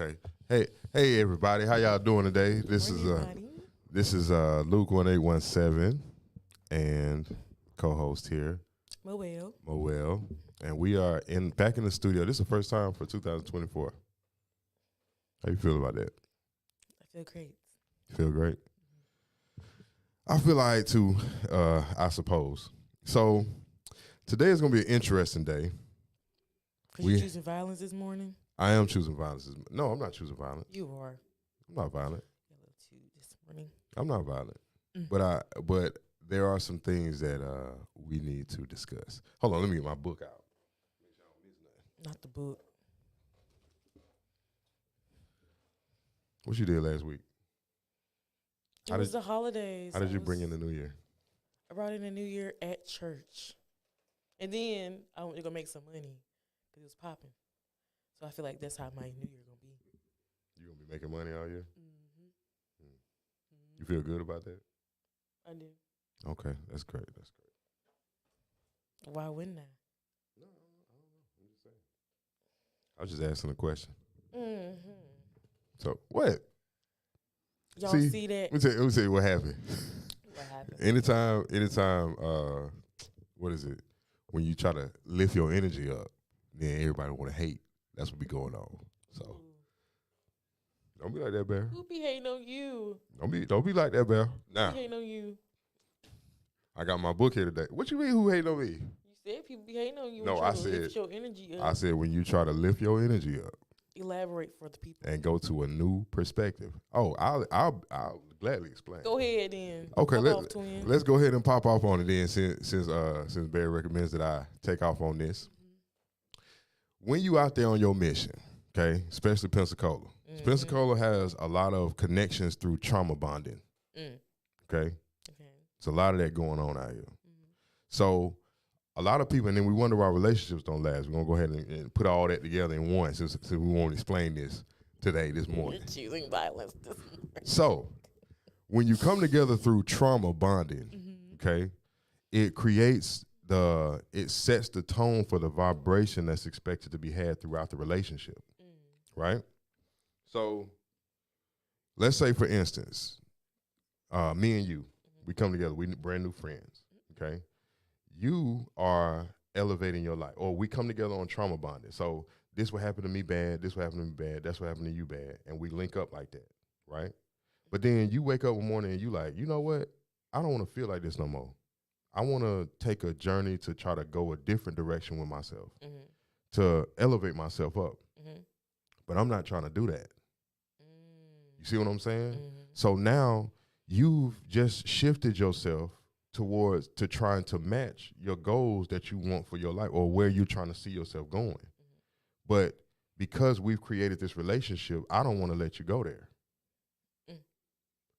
Okay. Hey everybody, how y'all doing today? This is Luke 1817 and co-host here, Moel, and we are back in the studio. This is the first time for 2024. How you feel about that? I feel great. You feel great? I feel all right too, I suppose. So today is going to be an interesting day. Because you choosing violence this morning? I am choosing violence. No, I'm not choosing violence. You are. I'm not violent. A little too this morning. I'm not violent. Mm. But there are some things that we need to discuss. Hold on, let me get my book out. Not the book. What you did last week? It was the holidays. How did you bring in the new year? I brought in the new year at church. And then I went to go make some money because it was popping. So I feel like that's how my new year going to be. You going to be making money all year? Mm-hmm. Mm. You feel good about that? I do. Okay, that's great. That's great. Why wouldn't I? No, I don't know. I'm just saying. I was just asking a question. Mm-hmm. So, what? Y'all see that? Let me tell you what happened. What happened? Anytime, what is it? When you try to lift your energy up, then everybody want to hate. That's what be going on. So, don't be like that, Bear. Who be hating on you? Don't be like that, Bear. Now, Who be hating on you? I got my book here today. What you mean, who hating on me? You said people be hating on you. No, I said lift your energy up. I said when you try to lift your energy up. Elaborate for the people and go to a new perspective. Oh, I'll gladly explain. Go ahead then. Okay, let's go ahead and pop off on it then. Since Barry recommends that I take off on this. Mm-hmm. When you out there on your mission, okay, especially Pensacola. Mm-hmm. Pensacola has a lot of connections through trauma bonding. Mm. Okay, it's a lot of that going on out here. Mm-hmm. So a lot of people, and then we wonder why relationships don't last. We're going to go ahead and put all that together in one since we won't explain this this morning. You're choosing violence this morning. So when you come together through trauma bonding, okay, it sets the tone for the vibration that's expected to be had throughout the relationship, right? So let's say, for instance, me and you, we come together, we brand new friends, okay? You are elevating your life, or we come together on trauma bonding. So this will happen to me bad, this will happen to me bad, that's what happened to you bad, and we link up like that, right? But then you wake up one morning and you like, you know what? I don't want to feel like this no more. I want to take a journey to try to go a different direction with myself, to elevate myself up. But I'm not trying to do that. You see what I'm saying? So now you've just shifted yourself to trying to match your goals that you want for your life or where you're trying to see yourself going. But because we've created this relationship, I don't want to let you go there.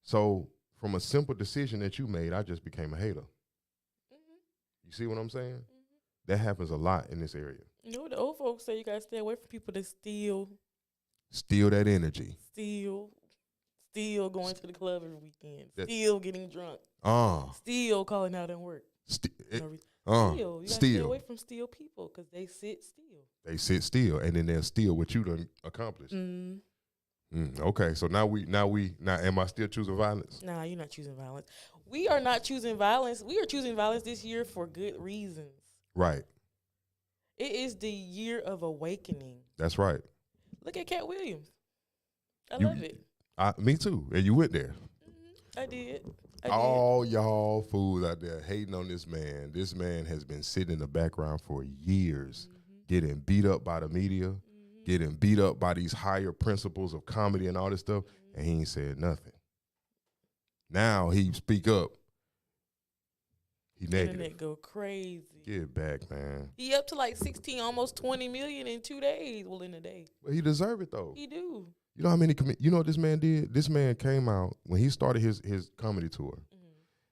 So from a simple decision that you made, I just became a hater. You see what I'm saying? That happens a lot in this area. You know, the old folks say you got to stay away from people that steal that energy. Still going to the club every weekend. Still getting drunk. Still calling out at work. Still. You gotta stay away from still people because they sit still. They sit still, and then they'll steal what you done accomplished. Okay, so now am I still choosing violence? Nah, you're not choosing violence. We are not choosing violence. We are choosing violence this year for good reasons. Right. It is the year of awakening. That's right. Look at Cat Williams. I love it. Me too. And you went there. I did. All y'all fools out there hating on this man. This man has been sitting in the background for years, getting beat up by the media, getting beat up by these higher principles of comedy and all this stuff, and he ain't said nothing. Now he speak up. He negative. Internet go crazy. Get it back, man. He up to like 16, almost 20 million in 2 days. Well, in a day. Well, he deserve it though. He do. You know how many? You know what this man did? This man came out when he started his comedy tour.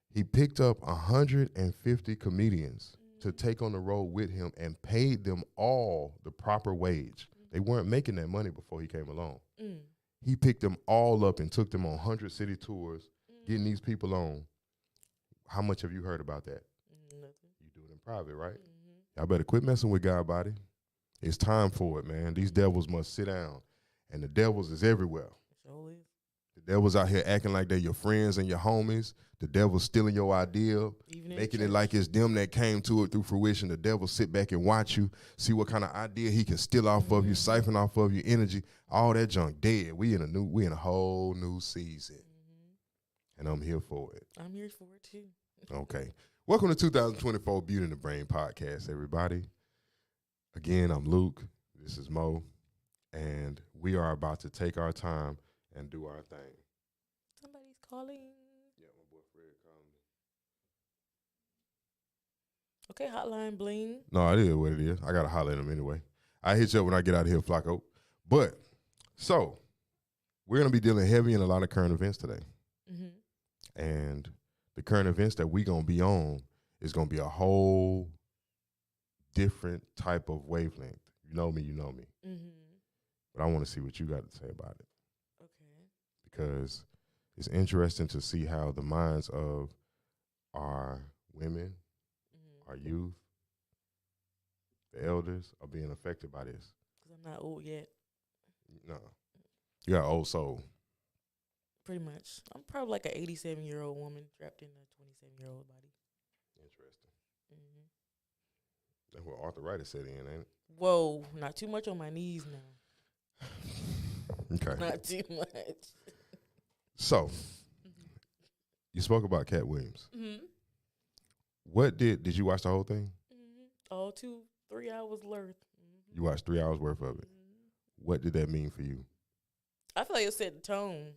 He picked up 150 comedians to take on the road with him and paid them all the proper wage. They weren't making that money before he came along. He picked them all up and took them on 100 city tours, getting these people on. How much have you heard about that? Nothing. You do it in private, right? Y'all better quit messing with God body. It's time for it, man. These devils must sit down. And the devils is everywhere. Sure is. The devil's out here acting like they're your friends and your homies. The devil's stealing your idea, Even in making it church. like it's them that came to it through fruition. The devil sit back and watch you, see what kind of idea he can steal off of you, siphon off of your energy. All that junk dead. We in a whole new season. And I'm here for it. I'm here for it too. Okay. Welcome to 2024 Beauty in the Brain podcast, everybody. Again, I'm Luke. This is Mo. And we are about to take our time and do our thing. Somebody's calling. Yeah, my boy Fred calling me. Okay, hotline bling. No, it is what it is. I got to holler at him anyway. I hit you up when I get out of here, Flacco. But, so, we're going to be dealing heavy in a lot of current events today. Mm-hmm. And the current events that we're going to be on is going to be a whole different type of wavelength. You know me. Mm-hmm. But I want to see what you got to say about it. Okay. Because it's interesting to see how the minds of our women, our youth, the elders are being affected by this. Because I'm not old yet. No. You got an old soul. Pretty much. I'm probably like an 87-year-old woman trapped in a 27-year-old body. Interesting. Mm-hmm. That's what arthritis set in, ain't it? Whoa, not too much on my knees now. Okay. Not too much. So, you spoke about Cat Williams. Mm-hmm. What did you watch the whole thing? Mm-hmm. All 2-3 hours worth. Mm-hmm. You watched 3 hours worth of it. Mm-hmm. What did that mean for you? I feel like it set the tone.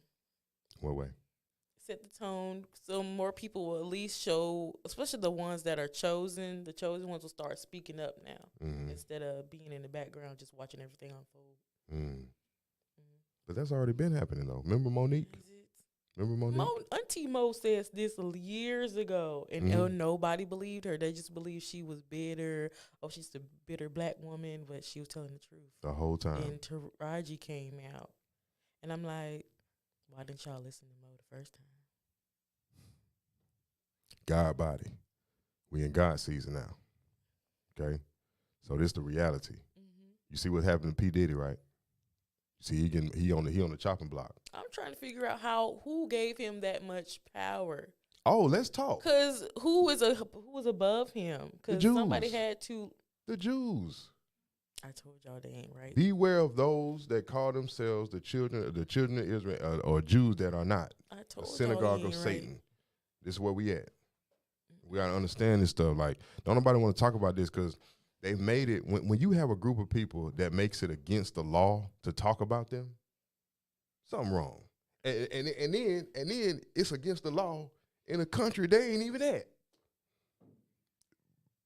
What way? Set the tone so more people will at least show, especially the ones that are chosen. The chosen ones will start speaking up now instead of being in the background just watching everything unfold. But that's already been happening, though. Remember Monique? Remember Monique? Auntie Mo says this years ago, and nobody believed her. They just believed she was bitter. Oh, she's a bitter black woman, but she was telling the truth. The whole time. And Taraji came out. And I'm like, why didn't y'all listen to Mo the first time? God body. We in God season now. Okay? So this the reality. You see what happened to P. Diddy, right? See, he on the chopping block. I'm trying to figure out who gave him that much power. Oh, let's talk. Cause who was above him? Cause somebody had to. The Jews. I told y'all they ain't right. Beware of those that call themselves the children of Israel or Jews that are not. I told the synagogue y'all of they ain't Satan. right. This is where we at. We gotta understand this stuff. Like, don't nobody want to talk about this because they've made it when you have a group of people that makes it against the law to talk about them, something wrong. And then it's against the law in a country they ain't even at.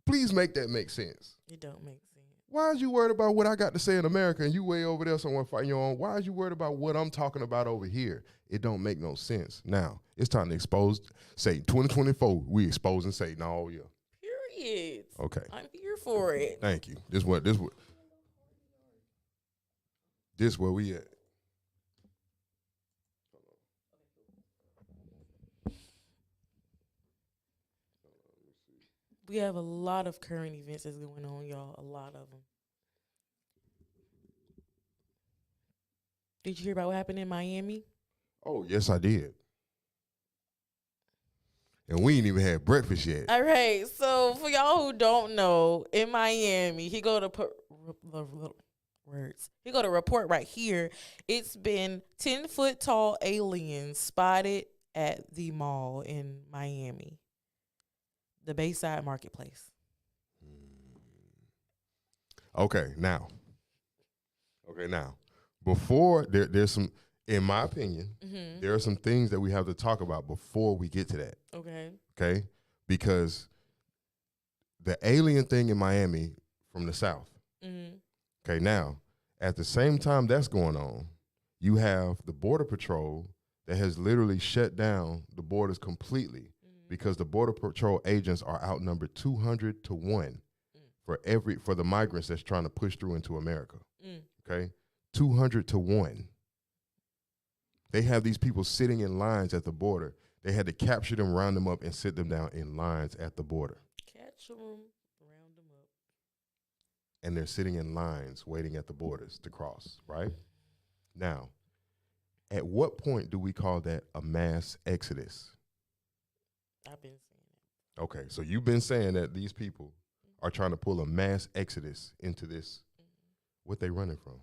Please make that make sense. It don't make sense. Why is you worried about what I got to say in America and you way over there somewhere fighting your own? Why is you worried about what I'm talking about over here? It don't make no sense. Now, it's time to expose Satan. 2024, we exposing Satan all year. Period. Okay. I'm here for it. Thank you. This where we at. We have a lot of current events that's going on, y'all. A lot of them. Did you hear about what happened in Miami? Oh, yes, I did. And we ain't even had breakfast yet. All right. So for y'all who don't know, in Miami, he go to report right here. It's been 10-foot tall aliens spotted at the mall in Miami, the Bayside Marketplace. Okay, now. Before there's some, in my opinion, there are some things that we have to talk about before we get to that. Okay? Because the alien thing in Miami from the South. Okay, now, at the same time that's going on, you have the Border Patrol that has literally shut down the borders completely because the Border Patrol agents are outnumbered 200 to 1 for the migrants that's trying to push through into America. Okay? 200 to 1. They have these people sitting in lines at the border. They had to capture them, round them up, and sit them down in lines at the border. Catch them, round them up. And they're sitting in lines waiting at the borders to cross, right? Now, at what point do we call that a mass exodus? I've been saying that. Okay, so you've been saying that these people are trying to pull a mass exodus into this. What they running from?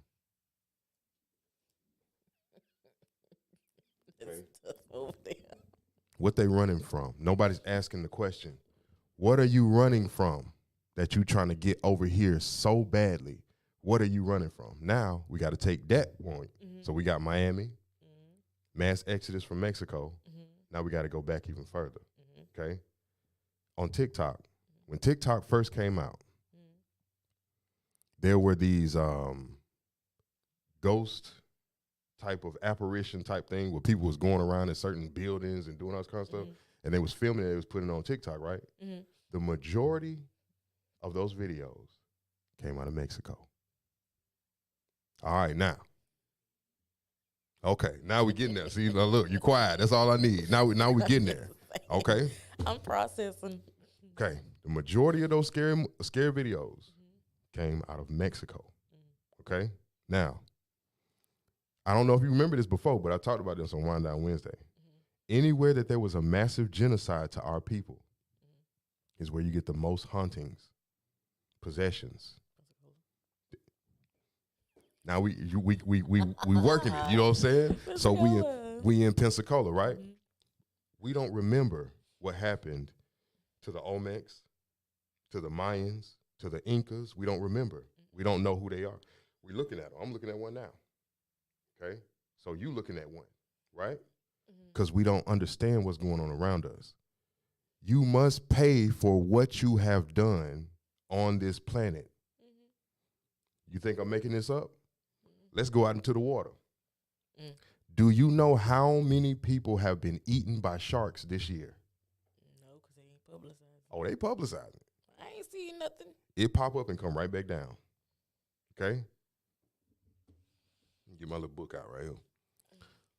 It's tough over there. What they running from? Nobody's asking the question. What are you running from that you trying to get over here so badly? What are you running from? Now we got to take that point. So we got Miami, mass exodus from Mexico. Now we got to go back even further. Okay. On TikTok, when TikTok first came out, there were these ghost type of apparition type thing where people was going around in certain buildings and doing all this kind of stuff, and they was filming it, they was putting it on TikTok, right? The majority of those videos came out of Mexico. All right, now. Okay, now we getting there. See, now look, you quiet. That's all I need. Now we getting there. Okay? I'm processing. Okay, the majority of those scary videos came out of Mexico. Okay? Now, I don't know if you remember this before, but I talked about this on Wind Down Wednesday. Anywhere that there was a massive genocide to our people is where you get the most hauntings, possessions. Now we working it, you know what I'm saying? So we in Pensacola, right? We don't remember what happened to the Olmecs, to the Mayans, to the Incas. We don't remember. We don't know who they are. We're looking at them. I'm looking at one now. Okay? So you looking at one, right? Because we don't understand what's going on around us. You must pay for what you have done on this planet. You think I'm making this up? Let's go out into the water. Do you know how many people have been eaten by sharks this year? No, because they ain't publicized. Oh, they publicize it. I ain't seen nothing. It pop up and come right back down. Okay? Get my little book out right here.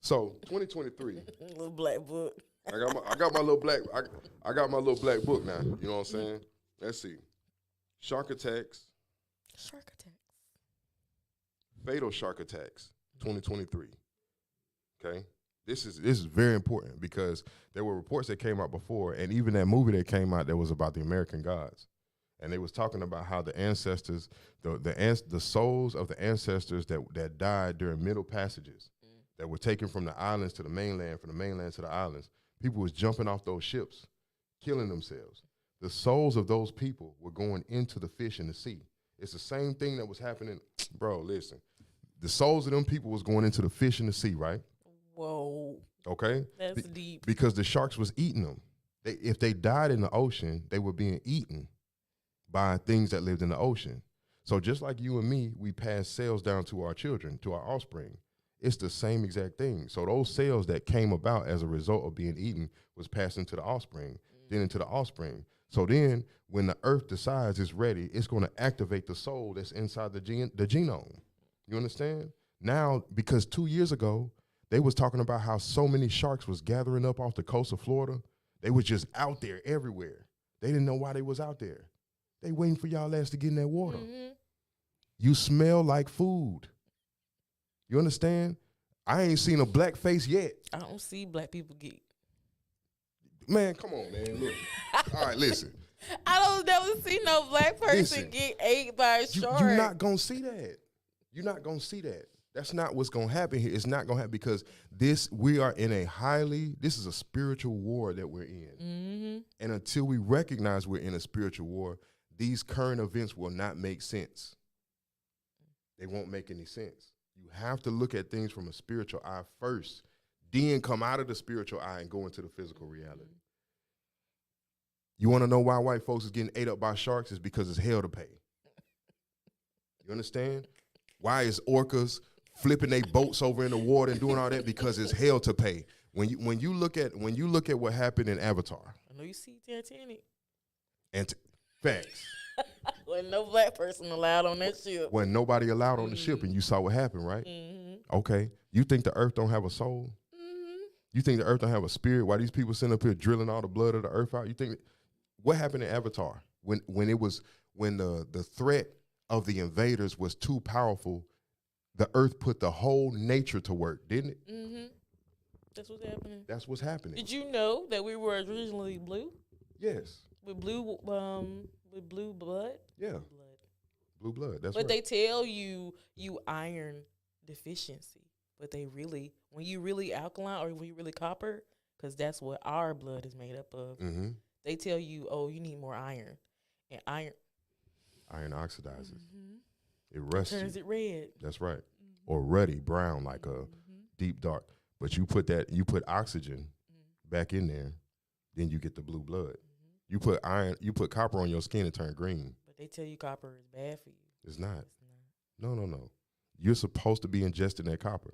So 2023. Little black book. I got my little black I got my little black book now. You know what I'm saying? Let's see. Shark attacks. Shark attacks. Fatal shark attacks, 2023. Okay? This is very important because there were reports that came out before, and even that movie that came out that was about the American gods. And they was talking about how the ancestors, the souls of the ancestors that died during Middle Passages, that were taken from the islands to the mainland, from the mainland to the islands, people was jumping off those ships, killing themselves. The souls of those people were going into the fish in the sea. It's the same thing that was happening. Bro, listen. The souls of them people was going into the fish in the sea, right? Whoa. Okay? That's deep. Because the sharks was eating them. If they died in the ocean, they were being eaten by things that lived in the ocean. So just like you and me, we pass cells down to our children, to our offspring. It's the same exact thing. So those cells that came about as a result of being eaten was passed into the offspring, then into the offspring. So then when the earth decides it's ready, it's going to activate the soul that's inside the genome. You understand? Now, because 2 years ago, they was talking about how so many sharks was gathering up off the coast of Florida. They was just out there everywhere. They didn't know why they was out there. They waiting for y'all ass to get in that water. You smell like food. You understand? I ain't seen a black face yet. I don't see black people get. Man, come on, man. Look. All right, listen. I don't never see no black person get ate by a shark. You're not going to see that. You're not going to see that. That's not what's going to happen here. It's not going to happen because we are in this is a spiritual war that we're in. And until we recognize we're in a spiritual war, these current events will not make sense. They won't make any sense. You have to look at things from a spiritual eye first, then come out of the spiritual eye and go into the physical reality. You want to know why white folks is getting ate up by sharks? Is because it's hell to pay. You understand? Why is orcas flipping their boats over in the water and doing all that? Because it's hell to pay. When you look at what happened in Avatar. I know you see Titanic. And facts. Wasn't no black person allowed on that ship. Wasn't nobody allowed on the ship, and you saw what happened, right? Okay. You think the earth don't have a soul? You think the earth don't have a spirit? Why these people sitting up here drilling all the blood of the earth out? You think what happened in Avatar when the threat of the invaders was too powerful? the earth put the whole nature to work, didn't it? Mm-hmm. That's what's happening. That's what's happening. Did you know that we were originally blue? Yes. With blue blood? Yeah. Blue blood. That's but right. They tell you iron deficiency. But when you really alkaline or when you really copper, because that's what our blood is made up of, Mm-hmm. they tell you, oh, you need more iron. And iron oxidizes. Mm-hmm. It rusts. Turns it red. That's right. Mm-hmm. Or ruddy, brown, like a deep dark. But you put oxygen back in there, then you get the blue blood. You put copper on your skin and turn green. But they tell you copper is bad for you. It's not. No. You're supposed to be ingesting that copper.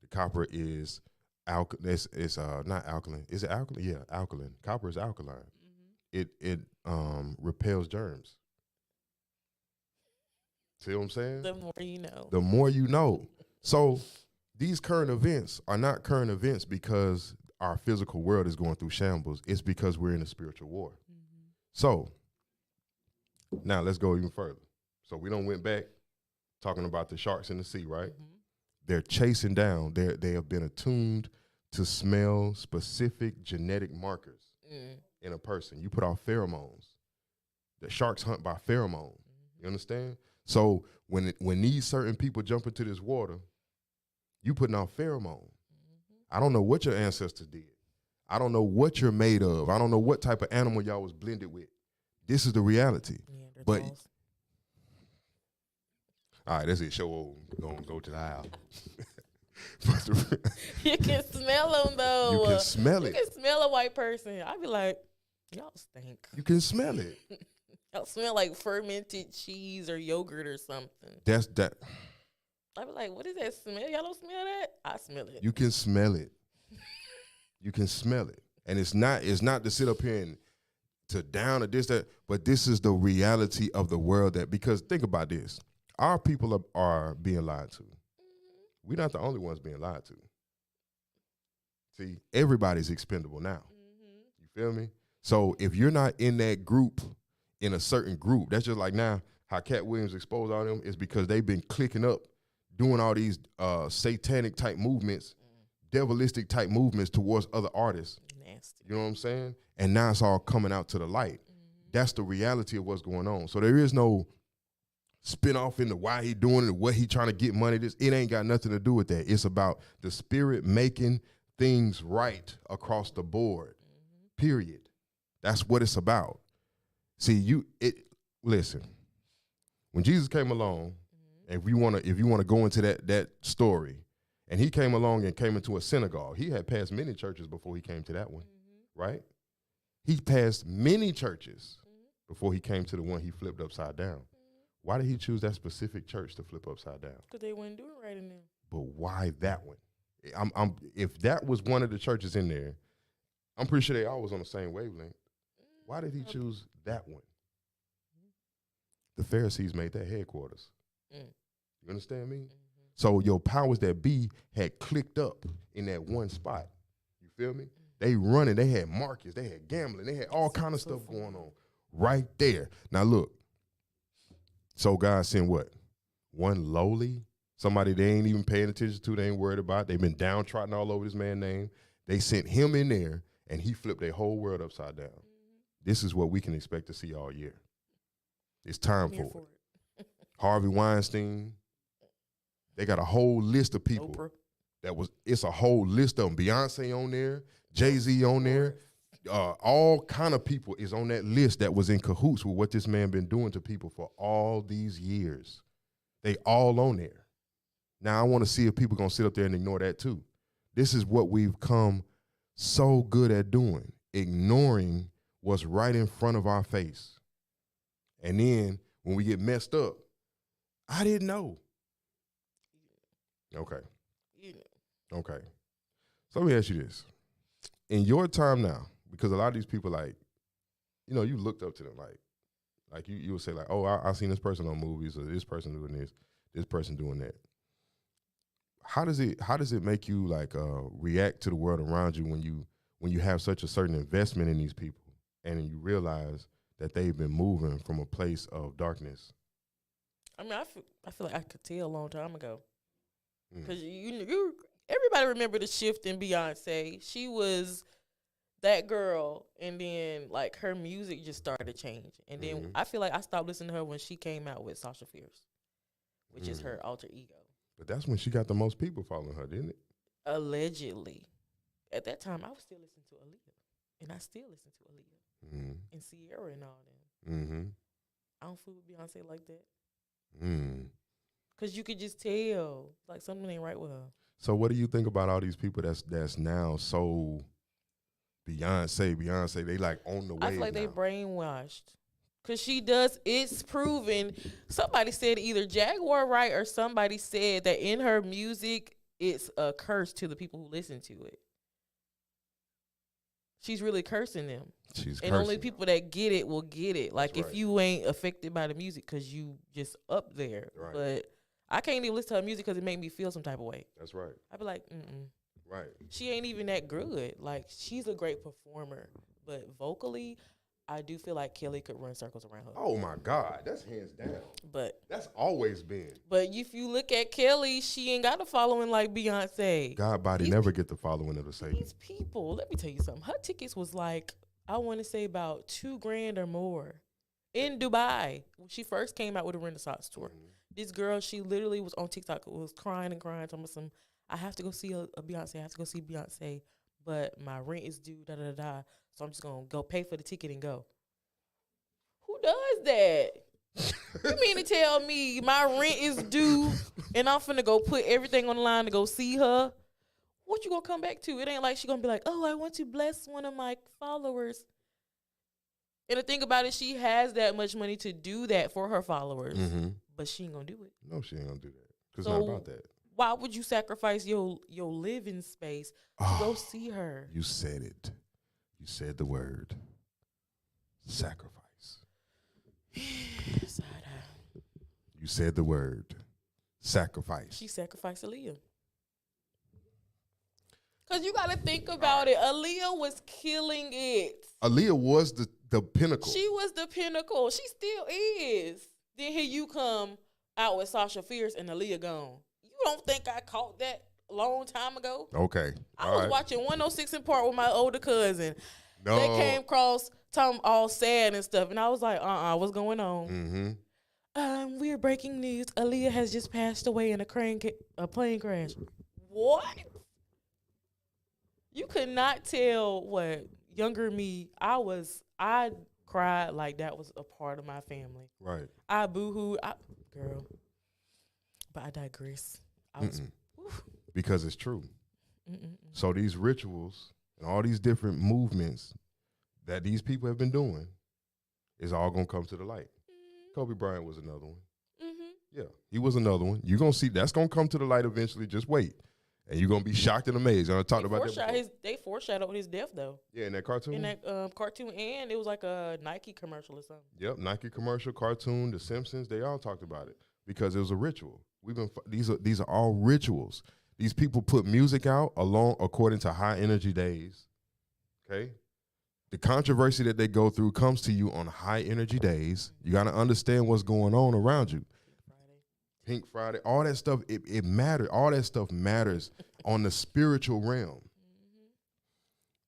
The copper is it's not alkaline. Is it alkaline? Yeah, alkaline. Copper is alkaline. It repels germs. See what I'm saying? The more you know. The more you know. So these current events are not current events because our physical world is going through shambles. It's because we're in a spiritual war. So now let's go even further. So we don't went back talking about the sharks in the sea, right? They're chasing down. They have been attuned to smell specific genetic markers in a person. You put out pheromones. The sharks hunt by pheromone. You understand? So when these certain people jump into this water, you putting out pheromone. I don't know what your ancestors did. I don't know what you're made of. I don't know what type of animal y'all was blended with. This is the reality. But all right, that's it. Show gonna go to the aisle. You can smell them though. You can smell it. You can smell a white person. I'd be like, y'all stink. You can smell it. Y'all smell like fermented cheese or yogurt or something. That's that. I'd be like, what is that smell? Y'all don't smell that? I smell it. You can smell it. You can smell it. And it's not to sit up here and to down or this, that, but this is the reality of the world because think about this. Our people are being lied to. We're not the only ones being lied to. See, everybody's expendable now. You feel me? So if you're not in that group, in a certain group, that's just like now how Cat Williams exposed all them is because they've been clicking up, doing all these satanic type movements, devilistic type movements towards other artists. Nasty. You know what I'm saying? And now it's all coming out to the light. That's the reality of what's going on. So there is no spin off into why he doing it, what he trying to get money. It ain't got nothing to do with that. It's about the spirit making things right across the board. Period. That's what it's about. See, listen. When Jesus came along, if you want to go into that story, and he came along and came into a synagogue, he had passed many churches before he came to that one, right? He passed many churches before he came to the one he flipped upside down. Why did he choose that specific church to flip upside down? Because they weren't doing right in there. But why that one? If that was one of the churches in there, I'm pretty sure they all was on the same wavelength. Why did he choose that one? The Pharisees made that headquarters. You understand me? So your powers that be had clicked up in that one spot. You feel me? They running. They had markets. They had gambling. They had all kind of stuff going on right there. Now look. So God sent what? One lowly, somebody they ain't even paying attention to. They ain't worried about. They've been downtrodden all over this man's name. They sent him in there, and he flipped their whole world upside down. This is what we can expect to see all year. It's time for it. Harvey Weinstein. They got a whole list of people. Oprah. It's a whole list of them. Beyonce on there, Jay-Z on there. All kind of people is on that list that was in cahoots with what this man been doing to people for all these years. They all on there. Now I want to see if people gonna sit up there and ignore that too. This is what we've come so good at doing, ignoring what's right in front of our face. And then when we get messed up, I didn't know. Okay. Okay. So let me ask you this. In your time now, because a lot of these people, like, you know, you looked up to them, like you would say, like, oh, I seen this person on movies, or this person doing this person doing that. How does it make you like react to the world around you when you have such a certain investment in these people and you realize that they've been moving from a place of darkness? I mean, I feel like I could tell a long time ago. Because you everybody remember the shift in Beyonce. She was that girl, and then like her music just started changing. And then I feel like I stopped listening to her when she came out with Sasha Fierce, which is her alter ego. But that's when she got the most people following her, didn't it? Allegedly. At that time, I was still listening to Aaliyah. And I still listen to Aaliyah. And Sierra and all them. I don't fool with Beyonce like that. Because you could just tell, like, something ain't right with her. So what do you think about all these people that's now so Beyonce, they like on the way? I feel like now. they brainwashed. Because she does, it's proven. Somebody said either Jaguar Wright or somebody said that in her music, it's a curse to the people who listen to it. She's really cursing them. And only people that get it will get it. Like, if you ain't affected by the music because you just up there. Right. But I can't even listen to her music because it made me feel some type of way. That's right. I be like, Right. She ain't even that good. Like, she's a great performer. But vocally, I do feel like Kelly could run circles around her. Oh, my God. That's hands down. But that's always been. But if you look at Kelly, she ain't got a following like Beyonce. God body never get the following of the same. These people, let me tell you something. Her tickets was like, I want to say about $2,000 or more in Dubai when she first came out with a Renaissance tour. This girl, she literally was on TikTok, was crying and crying, talking about some, I have to go see a Beyonce. I have to go see Beyonce, but my rent is due, so I'm just going to go pay for the ticket and go. Who does that? You mean to tell me my rent is due and I'm finna go put everything on the line to go see her? What you gonna come back to? It ain't like she gonna be like, oh, I want to bless one of my followers. And the thing about it, she has that much money to do that for her followers, but she ain't gonna do it. No, she ain't gonna do that. Because it's not about that. Why would you sacrifice your living space to go see her? You said it. You said the word. Sacrifice. You said the word. Sacrifice. She sacrificed Aaliyah. Because you got to think about it. Aaliyah was killing it. Aaliyah was the pinnacle. She was the pinnacle. She still is. Then here you come out with Sasha Fierce and Aaliyah gone. You don't think I caught that a long time ago? Okay. I was watching 106 in Park with my older cousin. No. They came across talking all sad and stuff. And I was like, what's going on? We're breaking news. Aaliyah has just passed away in a plane crash. What? You could not tell what younger me. I cried like that was a part of my family. Right. I boo-hooed. Girl. But I digress. Because it's true. So these rituals and all these different movements that these people have been doing is all going to come to the light. Kobe Bryant was another one. Yeah, he was another one. You're going to see that's going to come to the light eventually. Just wait. And you're going to be shocked and amazed. I talked about that. They foreshadowed his death, though. Yeah, in that cartoon? In that cartoon, and it was like a Nike commercial or something. Yep, Nike commercial, cartoon, The Simpsons, they all talked about it because it was a ritual. These are all rituals. These people put music out along according to high energy days, okay? The controversy that they go through comes to you on high energy days. You got to understand what's going on around you. Pink Friday, all that stuff, it matters. All that stuff matters on the spiritual realm.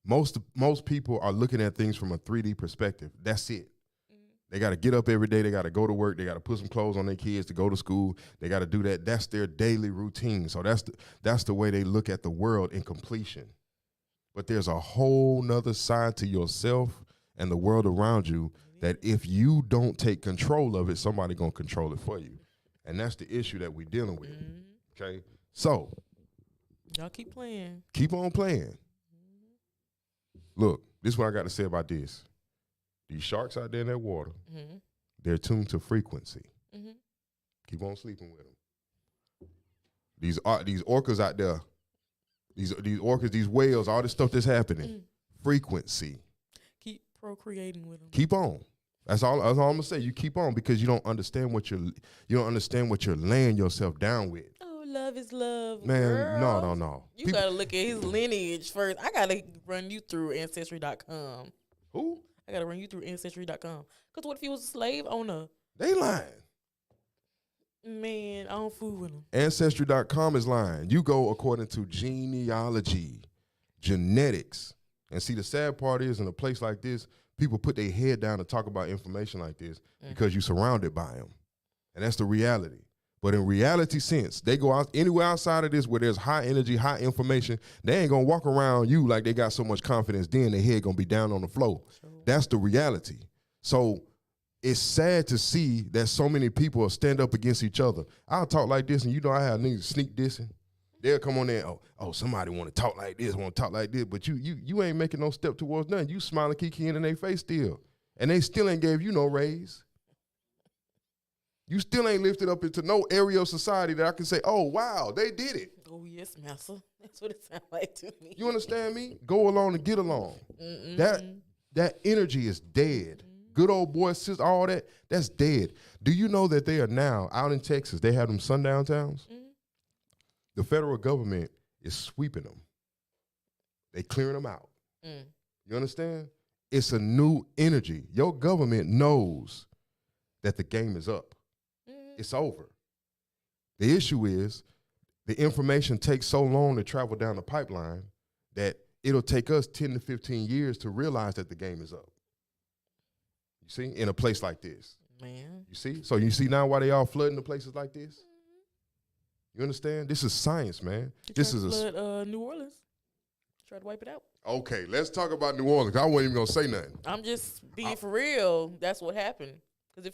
Most people are looking at things from a 3D perspective. That's it. They got to get up every day. They got to go to work. They got to put some clothes on their kids to go to school. They got to do that. That's their daily routine. So that's the way they look at the world in completion. But there's a whole nother side to yourself and the world around you that if you don't take control of it, somebody going to control it for you. And that's the issue that we're dealing with, okay? So. Y'all keep playing. Keep on playing. Look, this is what I got to say about this. These sharks out there in that water, they're tuned to frequency. Keep on sleeping with them. These orcas out there, these orcas, these whales, all this stuff that's happening, frequency. Keep procreating with them. Keep on. That's all I'm gonna say. You keep on because you don't understand what you're laying yourself down with. Oh, love is love, man. Girl. No. You gotta look at his lineage first. I gotta run you through Ancestry.com. Who? I gotta run you through Ancestry.com. Cause what if he was a slave owner? They lying. Man, I don't fool with them. Ancestry.com is lying. You go according to genealogy, genetics. And see, the sad part is in a place like this, people put their head down to talk about information like this because you're surrounded by them. And that's the reality. But in reality sense, they go out anywhere outside of this where there's high energy, high information, they ain't gonna walk around you like they got so much confidence, then their head gonna be down on the floor. Sure. That's the reality. So it's sad to see that so many people stand up against each other. I'll talk like this, and you know I have niggas sneak dissing. They'll come on there, oh, somebody want to talk like this, but you ain't making no step towards nothing. You smiling, kikiing in their face still. And they still ain't gave you no raise. You still ain't lifted up into no area of society that I can say, oh, wow, they did it. Oh, yes, master. That's what it sounds like to me. You understand me? Go along and get along. That energy is dead. Good old boy, sister, all that, that's dead. Do you know that they are now out in Texas, they have them sundown towns? The federal government is sweeping them. They clearing them out. You understand? It's a new energy. Your government knows that the game is up. It's over. The issue is the information takes so long to travel down the pipeline that it'll take us 10 to 15 years to realize that the game is up. You see, in a place like this. Man. You see? So you see now why they all flooding the places like this? You understand? This is science, man. This is flood, New Orleans. Try to wipe it out. Okay, let's talk about New Orleans. I wasn't even gonna say nothing. I'm just being for real. That's what happened. Because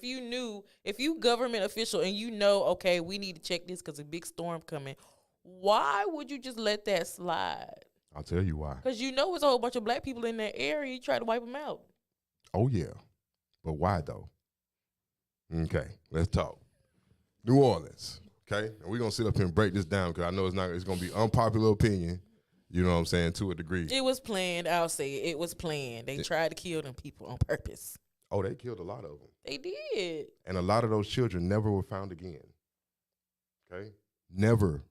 if you government official and you know, okay, we need to check this because a big storm coming, why would you just let that slide? I'll tell you why. Because you know it's a whole bunch of black people in that area. You try to wipe them out. Oh yeah, but why though? Okay, let's talk. New Orleans. Okay, and we're gonna sit up here and break this down because I know it's gonna be unpopular opinion. You know what I'm saying, to a degree. It was planned. I'll say it was planned. They tried to kill them people on purpose. Oh, they killed a lot of them. They did. And a lot of those children never were found again. Okay? Never.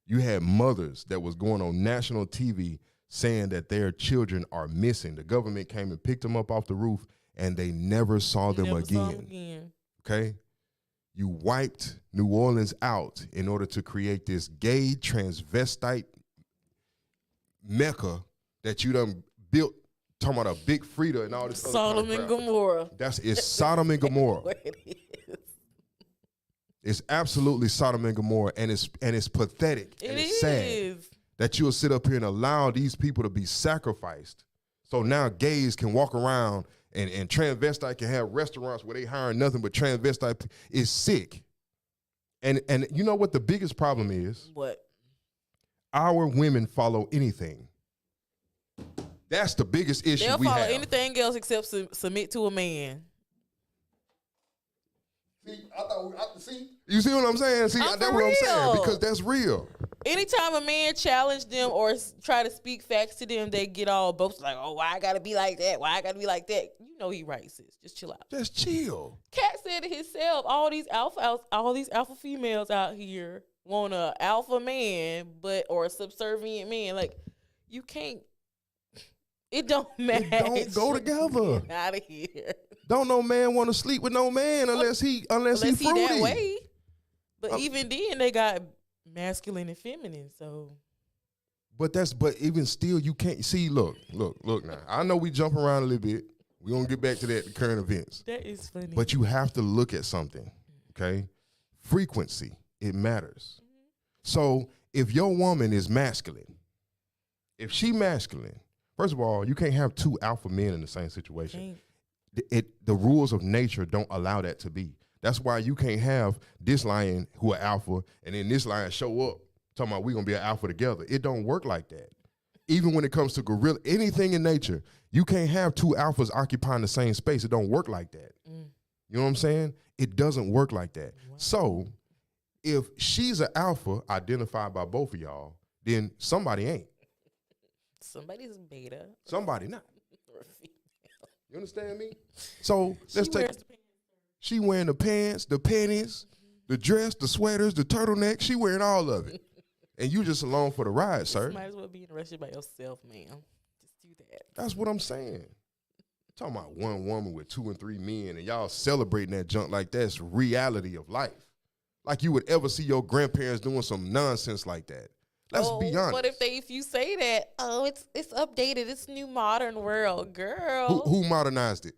You had mothers that was going on national TV saying that their children are missing. The government came and picked them up off the roof, and they never saw them again. Okay? You wiped New Orleans out in order to create this gay transvestite mecca that you done built, talking about a big Frida and all this Sodom and Gomorrah. It's Sodom and Gomorrah. It is. It's absolutely Sodom and Gomorrah, and it's pathetic. It's sad that you'll sit up here and allow these people to be sacrificed. So now gays can walk around and transvestite can have restaurants where they hire nothing but transvestite. Is sick. And you know what the biggest problem is? What? Our women follow anything. That's the biggest issue we have. They'll follow anything else except submit to a man. You see what I'm saying? See, that's what I'm saying, because that's real. Anytime a man challenge them or try to speak facts to them, they get all boastful, like, oh, why I gotta be like that? Why I gotta be like that? You know he right, sis. Just chill out. Just chill. Cat said it himself. All these alpha females out here want a alpha man, or a subservient man. Like, you can't. It don't match. It don't go together. Get out of here. Don't no man want to sleep with no man unless he fruity. That way. But even then, they got masculine and feminine. So. But even still, you can't see. Look now. I know we jump around a little bit. We're gonna get back to that, the current events. That is funny. But you have to look at something. Okay, frequency, it matters. So if your woman is masculine, if she masculine, first of all, you can't have two alpha men in the same situation. The rules of nature don't allow that to be. That's why you can't have this lion who are alpha and then this lion show up talking about we're going to be an alpha together. It don't work like that. Even when it comes to gorilla, anything in nature, you can't have two alphas occupying the same space. It don't work like that. You know what I'm saying? It doesn't work like that. Wow. So if she's an alpha identified by both of y'all, then somebody ain't. Somebody's beta. Somebody not. You understand me? So let's take. She wearing the pants, the panties, the dress, the sweaters, the turtleneck. She wearing all of it, and you just along for the ride, sir. Might as well be in a relationship by yourself, man. Just do that. That's what I'm saying. Talking about one woman with 2 and 3 men, and y'all celebrating that junk like that's reality of life. like you would ever see your grandparents doing some nonsense like that. Let's be honest. But if you say that, it's updated, it's new modern world, girl. Who modernized it?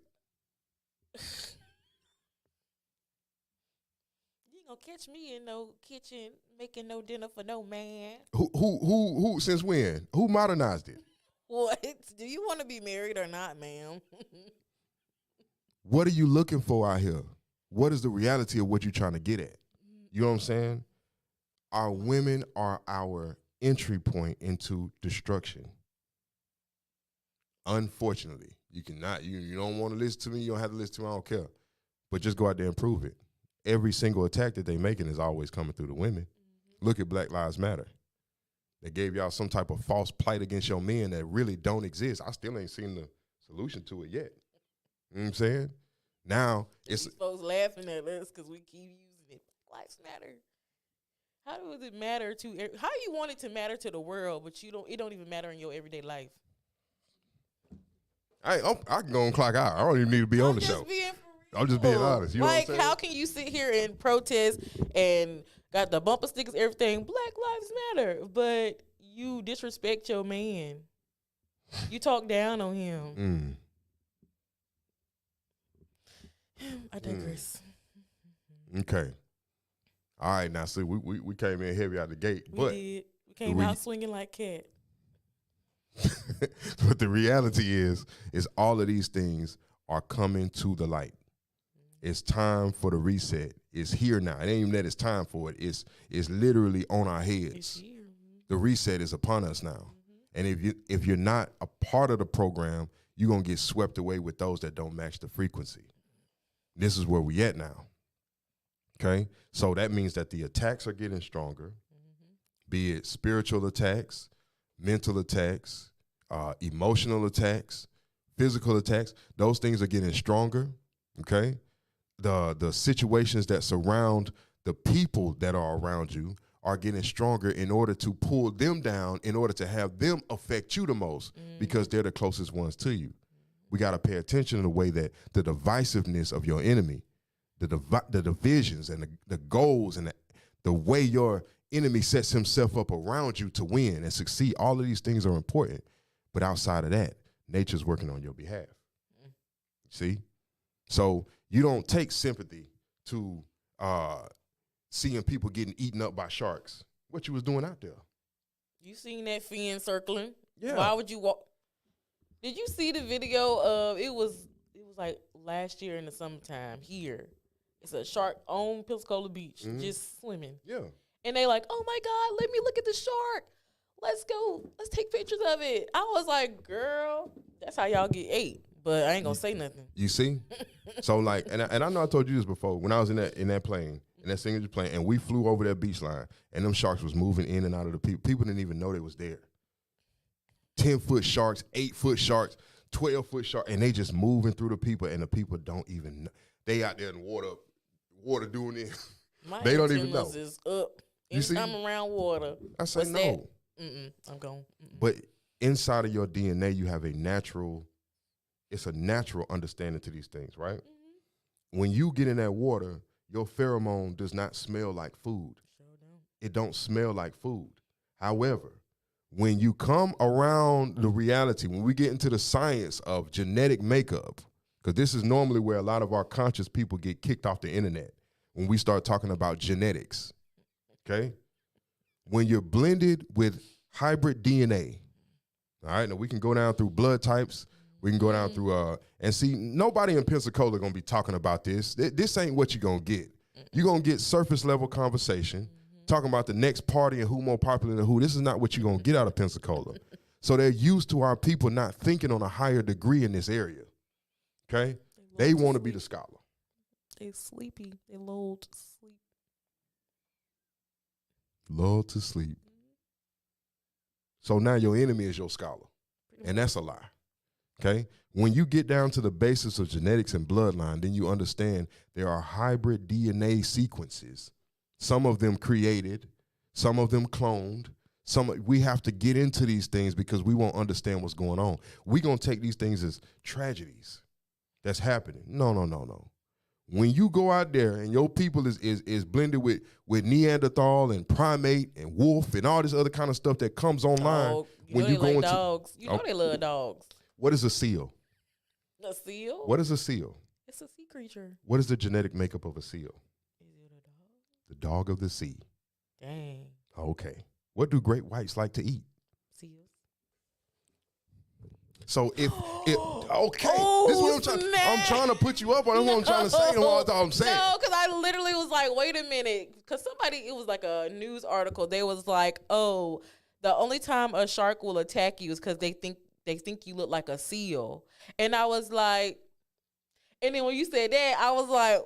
You ain't gonna catch me in no kitchen making no dinner for no man. Who since when? Who modernized it? What? Do you want to be married or not, ma'am? What are you looking for out here? What is the reality of what you're trying to get at? You know what I'm saying? Our women are our entry point into destruction. Unfortunately, you cannot. You don't want to listen to me. You don't have to listen to me. I don't care. But just go out there and prove it. Every single attack that they're making is always coming through the women. Look at Black Lives Matter. They gave y'all some type of false plight against your men that really don't exist. I still ain't seen the solution to it yet. You know what I'm saying? Now it's folks laughing at us because we keep using it. Black Lives Matter. How does it matter to? How you want it to matter to the world, but you don't? It don't even matter in your everyday life. I can go and clock out. I don't even need to be on the show. I'm just being honest. You know what I'm saying? How can you sit here and protest and got the bumper stickers, everything, Black Lives Matter, but you disrespect your man. You talk down on him. I digress. Okay. All right, now see, we came in heavy out the gate. We came out swinging like cat. But the reality is all of these things are coming to the light. It's time for the reset. It's here now. It ain't even that it's time for it. It's literally on our heads. It's here. The reset is upon us now. And if you're not a part of the program, you're gonna get swept away with those that don't match the frequency. This is where we at now. Okay? So that means that the attacks are getting stronger, be it spiritual attacks, mental attacks, emotional attacks, physical attacks. Those things are getting stronger. Okay? The situations that surround the people that are around you are getting stronger in order to pull them down, in order to have them affect you the most, because they're the closest ones to you. We got to pay attention to the way that the divisiveness of your enemy, the divisions and the goals and the way your enemy sets himself up around you to win and succeed, all of these things are important. But outside of that, nature's working on your behalf. See? So you don't take sympathy to seeing people getting eaten up by sharks. What you was doing out there? You seen that fin circling? Yeah. Why would you walk? Did you see the video of it was like last year in the summertime here. It's a shark on Pensacola Beach just swimming. Yeah. And they like, oh my God, let me look at the shark. Let's go. Let's take pictures of it. I was like, girl, that's how y'all get ate. But I ain't gonna say nothing. You see? So like, and I know I told you this before, when I was in that plane, in that signature plane, and we flew over that beach line, and them sharks was moving in and out of the people. People didn't even know they was there. 10-foot sharks, 8-foot sharks, 12-foot sharks, and they just moving through the people, and the people don't even know. They out there in water doing it. They don't even know. Is up. You see? I'm around water. I say no. I'm gone. But inside of your DNA, you have a natural understanding to these things, right? When you get in that water, your pheromone does not smell like food. Sure don't. It don't smell like food. However, when you come around the reality, when we get into the science of genetic makeup, because this is normally where a lot of our conscious people get kicked off the internet, when we start talking about genetics, okay? When you're blended with hybrid DNA, all right, now we can go down through blood types, we can go down through, and see, nobody in Pensacola going to be talking about this. This ain't what you're going to get. You're going to get surface level conversation, talking about the next party and who more popular than who. This is not what you're going to get out of Pensacola. So they're used to our people not thinking on a higher degree in this area, okay? They want to be the scholar. They sleepy. They lulled to sleep. Lulled to sleep. So now your enemy is your scholar, and that's a lie. Okay? When you get down to the basis of genetics and bloodline, then you understand there are hybrid DNA sequences. Some of them created, some of them cloned. We have to get into these things because we won't understand what's going on. We're going to take these things as tragedies that's happening. No. when you go out there and your people is blended with Neanderthal and primate and wolf and all this other kind of stuff that comes online, Oh, when you you know go they like into dogs. You know they love dogs. what is a seal? A seal? What is a seal? It's a sea creature. What is the genetic makeup of a seal? Is it a dog? The dog of the sea. Dang. Okay. What do great whites like to eat? Seals. So if okay, Oh, this is what I'm trying to put you up on. That's what I'm trying to say. And all I'm saying. No, because I literally was like, wait a minute. Because it was like a news article. They was like, oh, the only time a shark will attack you is because they think you look like a seal. And I was like, and then when you said that, I was like,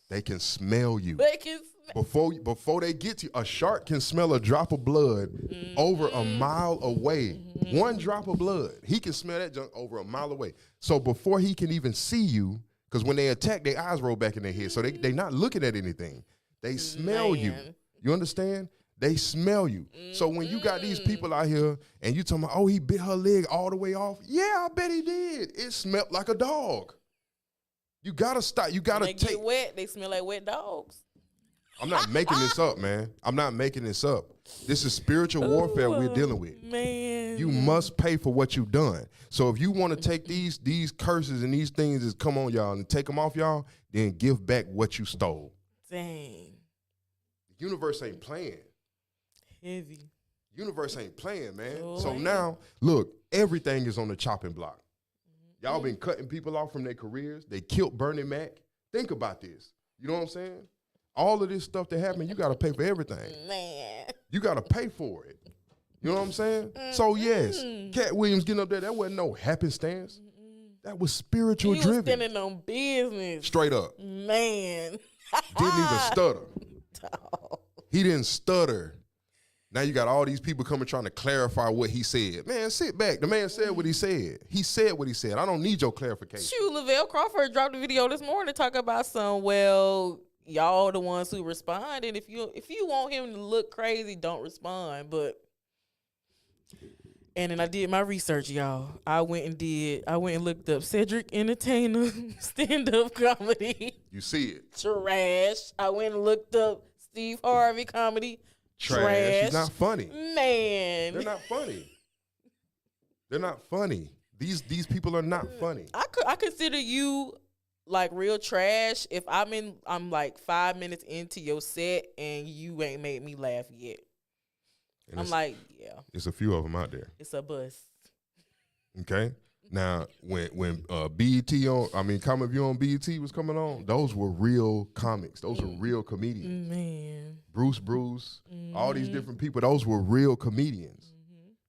they can smell you. they can Before they get to you, a shark can smell a drop of blood over a mile away. One drop of blood. He can smell that junk over a mile away. So before he can even see you, because when they attack, their eyes roll back in their head. So they not looking at anything. They smell you. You understand? They smell you. So when you got these people out here and you talking about, oh, he bit her leg all the way off. Yeah, I bet he did. It smelled like a dog. You gotta stop. You gotta take. They get wet. They smell like wet dogs. I'm not making this up, man. I'm not making this up. This is spiritual warfare we're dealing with. Man. You must pay for what you've done. So if you want to take these curses and these things that come on y'all and take them off y'all, then give back what you stole. Dang. The universe ain't playing. Heavy. Universe ain't playing, man. Oh, so man. now, look, everything is on the chopping block. Y'all been cutting people off from their careers. They killed Bernie Mac. Think about this. You know what I'm saying? All of this stuff that happened, you got to pay for everything. Man. You got to pay for it. You know what I'm saying? So, yes, Cat Williams getting up there, that wasn't no happenstance. That was spiritual He driven. was standing on business. Straight up. Man. Didn't even stutter. He didn't stutter. Now you got all these people coming trying to clarify what he said. Man, sit back. The man said what he said. He said what he said. I don't need your clarification. Shoot, Lavelle Crawford dropped a video this morning talking about y'all the ones who respond, and if you want him to look crazy, don't respond. And then I did my research, y'all. I went and looked up Cedric Entertainer stand-up comedy. You see it. Trash. I went and looked up Steve Harvey comedy. Trash. He's not funny. Man. They're not funny. They're not funny. These people are not funny. I consider you like real trash if I'm like 5 minutes into your set and you ain't made me laugh yet. And I'm like, yeah. It's a few of them out there. It's a bust. Okay. Now, when BET Comic View on BET was coming on, those were real comics. Those were real comedians. Man. Bruce, all these different people, those were real comedians.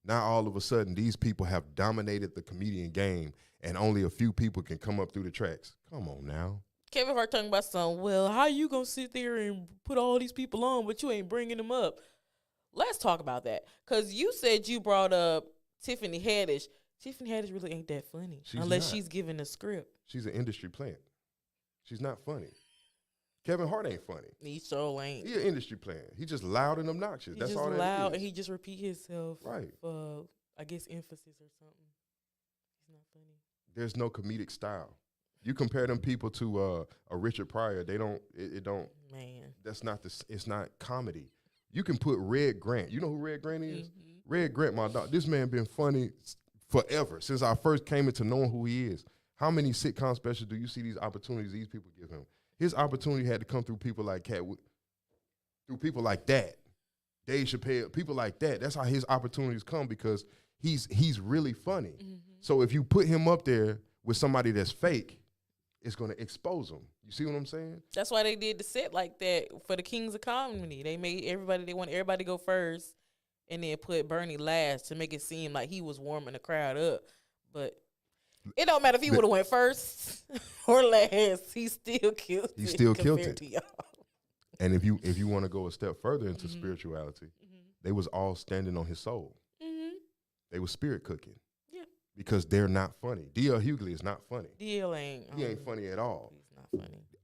Now, all of a sudden, these people have dominated the comedian game, and only a few people can come up through the tracks. Come on now. Kevin Hart talking about something, well, how you going to sit there and put all these people on, but you ain't bringing them up? Let's talk about that. Because you said you brought up Tiffany Haddish. Tiffany Haddish really ain't that funny unless she's given a script. She's an industry plant. She's not funny. Kevin Hart ain't funny. He sure ain't. He an industry plant. He just loud and obnoxious. That's just all that loud, is. and he just repeat himself. Right. For, I guess, emphasis or something. He's not funny. There's no comedic style. You compare them people to a Richard Pryor, they don't. It don't. Man. That's not the. It's not comedy. You can put Red Grant. You know who Red Grant is? Red Grant, my dog. This man been funny forever since I first came into knowing who he is. How many sitcom specials do you see these opportunities these people give him? His opportunity had to come through people like through people like that, Dave Chappelle, people like that. That's how his opportunities come because he's really funny. So if you put him up there with somebody that's fake, it's going to expose him. You see what I'm saying? That's why they did the set like that for the Kings of Comedy. They want everybody to go first and then put Bernie last to make it seem like he was warming the crowd up. But it don't matter if he would have went first or last. He still killed it. He still killed it. To y'all. And if you want to go a step further into spirituality, they was all standing on his soul. They was spirit cooking. Yeah. Because they're not funny. D.L. Hughley is not funny. D.L. ain't. He ain't funny at all. He's not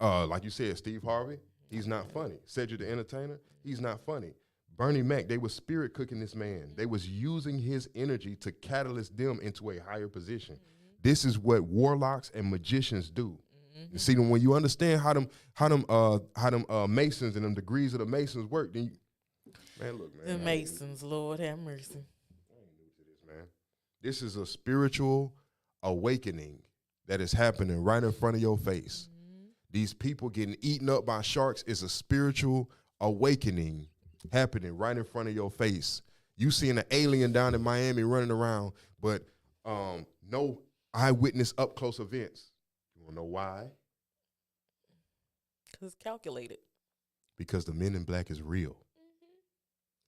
funny. Like you said, Steve Harvey, he's not funny. Cedric the Entertainer, he's not funny. Bernie Mac, they was spirit cooking this man. They was using his energy to catalyst them into a higher position. This is what warlocks and magicians do. You see them when you understand how them masons and them degrees of the masons work. Then man, look, man. The masons, Lord have mercy. I ain't new to this, man. This is a spiritual awakening that is happening right in front of your face. These people getting eaten up by sharks is a spiritual awakening happening right in front of your face. You seeing an alien down in Miami running around, but no eyewitness up close events. You wanna know why? Because it's calculated. Because the men in black is real.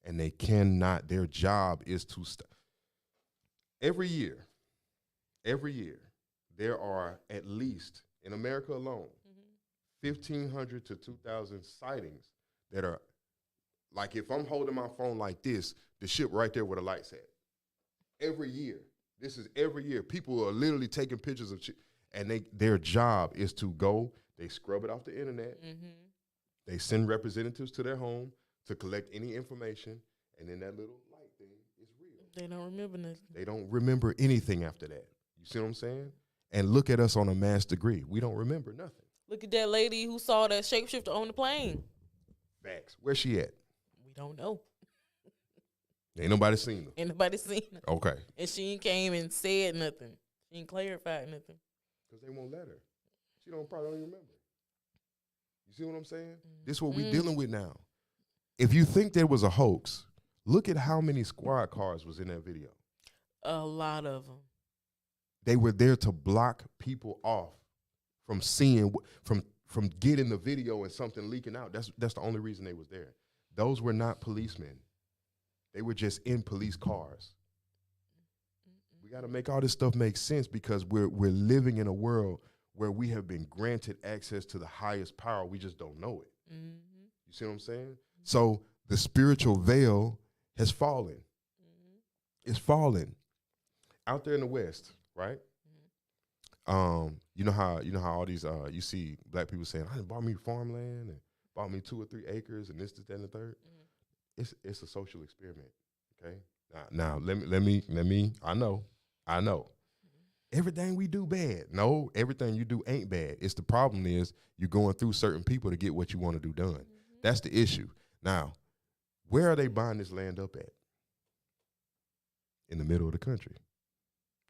And they cannot, their job is to every year, there are at least, in America alone, 1,500 to 2,000 sightings that are, like if I'm holding my phone like this, the ship right there where the light's at. Every year. This is every year. People are literally taking pictures of shit, and their job is to go, they scrub it off the internet, they send representatives to their home to collect any information, and then that little light thing is real. They don't remember nothing. They don't remember anything after that. You see what I'm saying? And look at us on a mass degree. We don't remember nothing. Look at that lady who saw that shapeshifter on the plane. Facts. Where's she at? We don't know. Ain't nobody seen her. Ain't nobody seen her. Okay. And she ain't came and said nothing. She ain't clarified nothing. Because they won't let her. She probably don't even remember. You see what I'm saying? This is what we're dealing with now. If you think there was a hoax, look at how many squad cars was in that video. A lot of them. They were there to block people off from seeing, from getting the video and something leaking out. That's the only reason they was there. Those were not policemen. They were just in police cars. We got to make all this stuff make sense because we're living in a world where we have been granted access to the highest power. We just don't know it. You see what I'm saying? So the spiritual veil has fallen. It's fallen out there in the West, right? You know how all these you see black people saying, I done bought me farmland and bought me 2 or 3 acres and this, that, and the third. It's a social experiment. Okay. Now let me. I know. Everything we do bad. No, everything you do ain't bad. It's the problem is you're going through certain people to get what you want to do done. That's the issue. Now, where are they buying this land up at? In the middle of the country,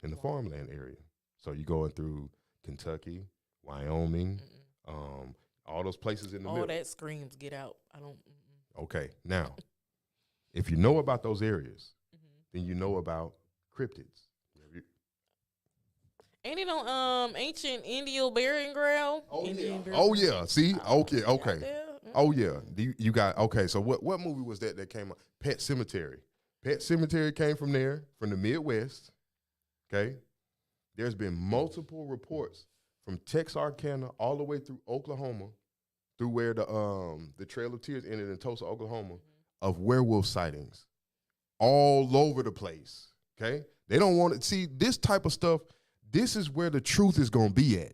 in the farmland area. So you're going through Kentucky, Wyoming, all those places in the middle. All that screams, get out. I don't. Okay, now, if you know about those areas, then you know about cryptids. Ain't it on ancient Indian burial ground? Oh yeah. See, okay. Oh yeah. You got okay. So what movie was that came out? Pet Sematary. Pet Sematary came from there, from the Midwest. Okay. There's been multiple reports from Texarkana all the way through Oklahoma, through where the Trail of Tears ended in Tulsa, Oklahoma, of werewolf sightings all over the place. Okay. They don't want to see this type of stuff. This is where the truth is going to be at.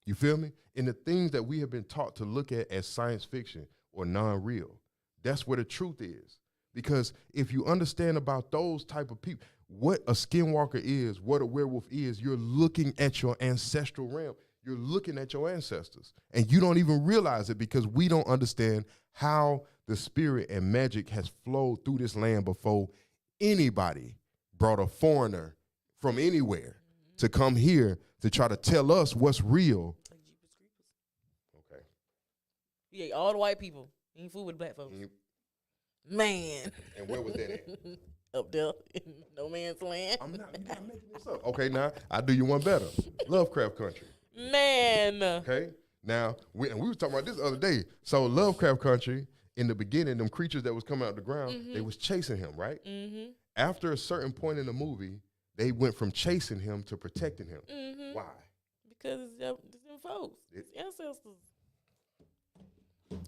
You feel me? In the things that we have been taught to look at as science fiction or non-real. That's where the truth is. Because if you understand about those type of people, what a skinwalker is, what a werewolf is, you're looking at your ancestral realm. You're looking at your ancestors. And you don't even realize it because we don't understand how the spirit and magic has flowed through this land before anybody brought a foreigner from anywhere to come here to try to tell us what's real. Okay. Yeah, all the white people. He ain't fool with black folks. Man. And where was that at? Up there in no man's land. I'm not making this up. Okay, now, I'll do you one better. Lovecraft Country. Man. Okay? Now, we were talking about this the other day. So Lovecraft Country, in the beginning, them creatures that was coming out of the ground, they was chasing him, right? After a certain point in the movie, they went from chasing him to protecting him. Why? Because it's them folks. It's ancestors.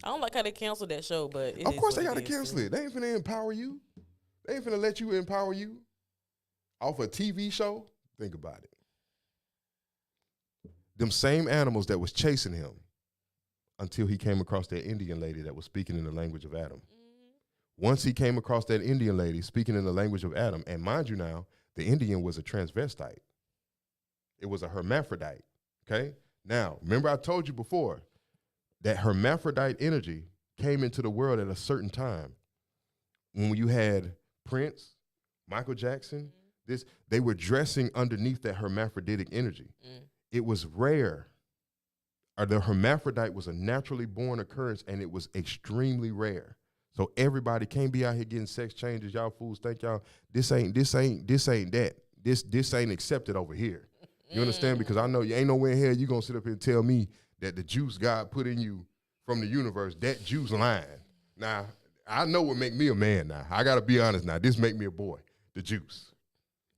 I don't like how they canceled that show, but of course they got to cancel it. They ain't finna empower you. They ain't finna let you empower you off a TV show. Think about it. Them same animals that was chasing him until he came across that Indian lady that was speaking in the language of Adam. Once he came across that Indian lady speaking in the language of Adam, and mind you now, the Indian was a transvestite. It was a hermaphrodite, okay? Now, remember I told you before that hermaphrodite energy came into the world at a certain time. When you had Prince, Michael Jackson, they were dressing underneath that hermaphroditic energy. It was rare. Or the hermaphrodite was a naturally born occurrence, and it was extremely rare. So everybody can't be out here getting sex changes. Y'all fools think y'all this ain't that. This ain't accepted over here. You understand? Because I know you ain't nowhere in here you gonna sit up here and tell me that the juice God put in you from the universe, that juice line. Now, I know what make me a man now. I gotta be honest now. This make me a boy. The juice.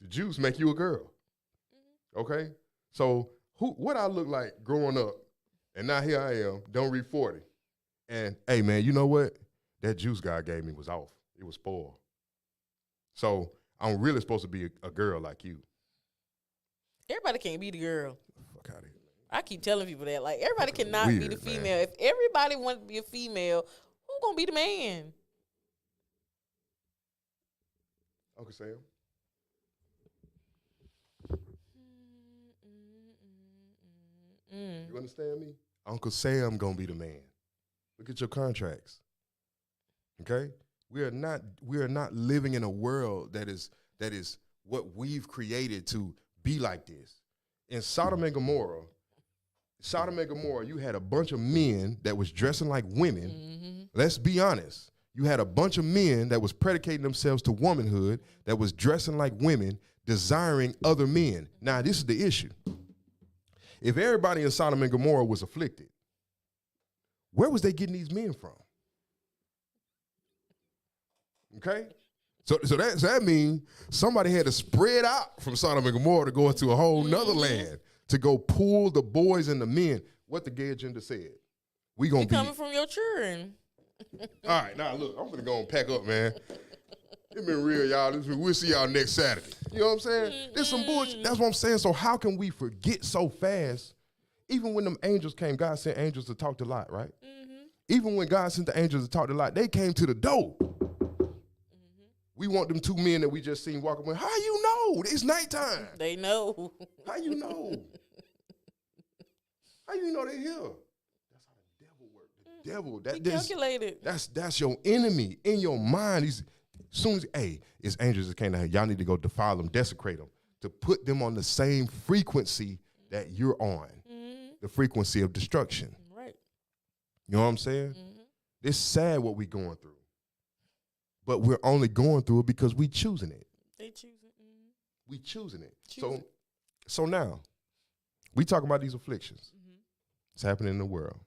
The juice make you a girl. Okay? So what I look like growing up, and now here I am, don't reach 40. And hey man, you know what? That juice God gave me was off. It was spoiled. So I'm really supposed to be a girl like you. Everybody can't be the girl. Fuck out of here. I keep telling people that. Like, everybody cannot be the female. Man. If everybody wants to be a female, who gonna be the man? Uncle Sam. You understand me? Uncle Sam gonna be the man. Look at your contracts. Okay? We are not living in a world that is what we've created to be like this. In Sodom and Gomorrah, you had a bunch of men that was dressing like women. Mm-hmm. Let's be honest. You had a bunch of men that was predicating themselves to womanhood, that was dressing like women, desiring other men. Now, this is the issue. If everybody in Sodom and Gomorrah was afflicted, where was they getting these men from? Okay? So that means somebody had to spread out from Sodom and Gomorrah to go into a whole nother land to go pull the boys and the men. What the gay agenda said. We gonna be coming from your children. All right, now look, I'm gonna go and pack up, man. It's been real, y'all. We'll see y'all next Saturday. You know what I'm saying? There's some bullshit. That's what I'm saying. So how can we forget so fast? Even when them angels came, God sent angels to talk to Lot, right? Mm-hmm. Even when God sent the angels to talk to Lot, they came to the door. We want them two men that we just seen walking away. How you know? It's nighttime. They know. How you know? How you know they here? That's how the devil works. The devil, calculated. That's your enemy in your mind. As soon as it's angels that came down here. Y'all need to go defile them, desecrate them, to put them on the same frequency that you're on, the frequency of destruction. Right. You know what I'm saying? It's sad what we going through. But we're only going through it because we choosing it. They choosing. We choosing it. So now, we talking about these afflictions. It's happening in the world.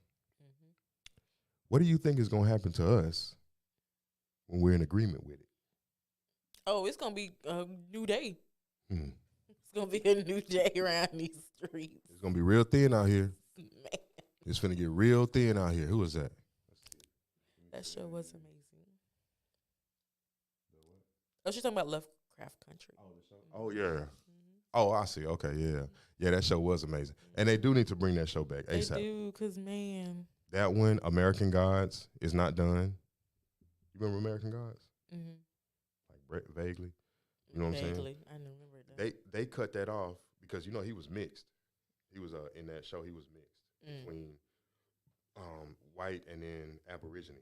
What do you think is going to happen to us when we're in agreement with it? Oh, it's going to be a new day. It's going to be a new day around these streets. It's going to be real thin out here. Man. It's finna get real thin out here. Who is that? That show was amazing. Oh, she's talking about Lovecraft Country. Oh, yeah. Oh, I see. Okay, yeah. Yeah, that show was amazing. And they do need to bring that show back ASAP. They do, because, man. That one, American Gods, is not done. You remember American Gods? Like vaguely? You know what I'm saying? Vaguely. I remember that. They cut that off because, he was mixed. He was, in that show, he was mixed between white and then Aborigine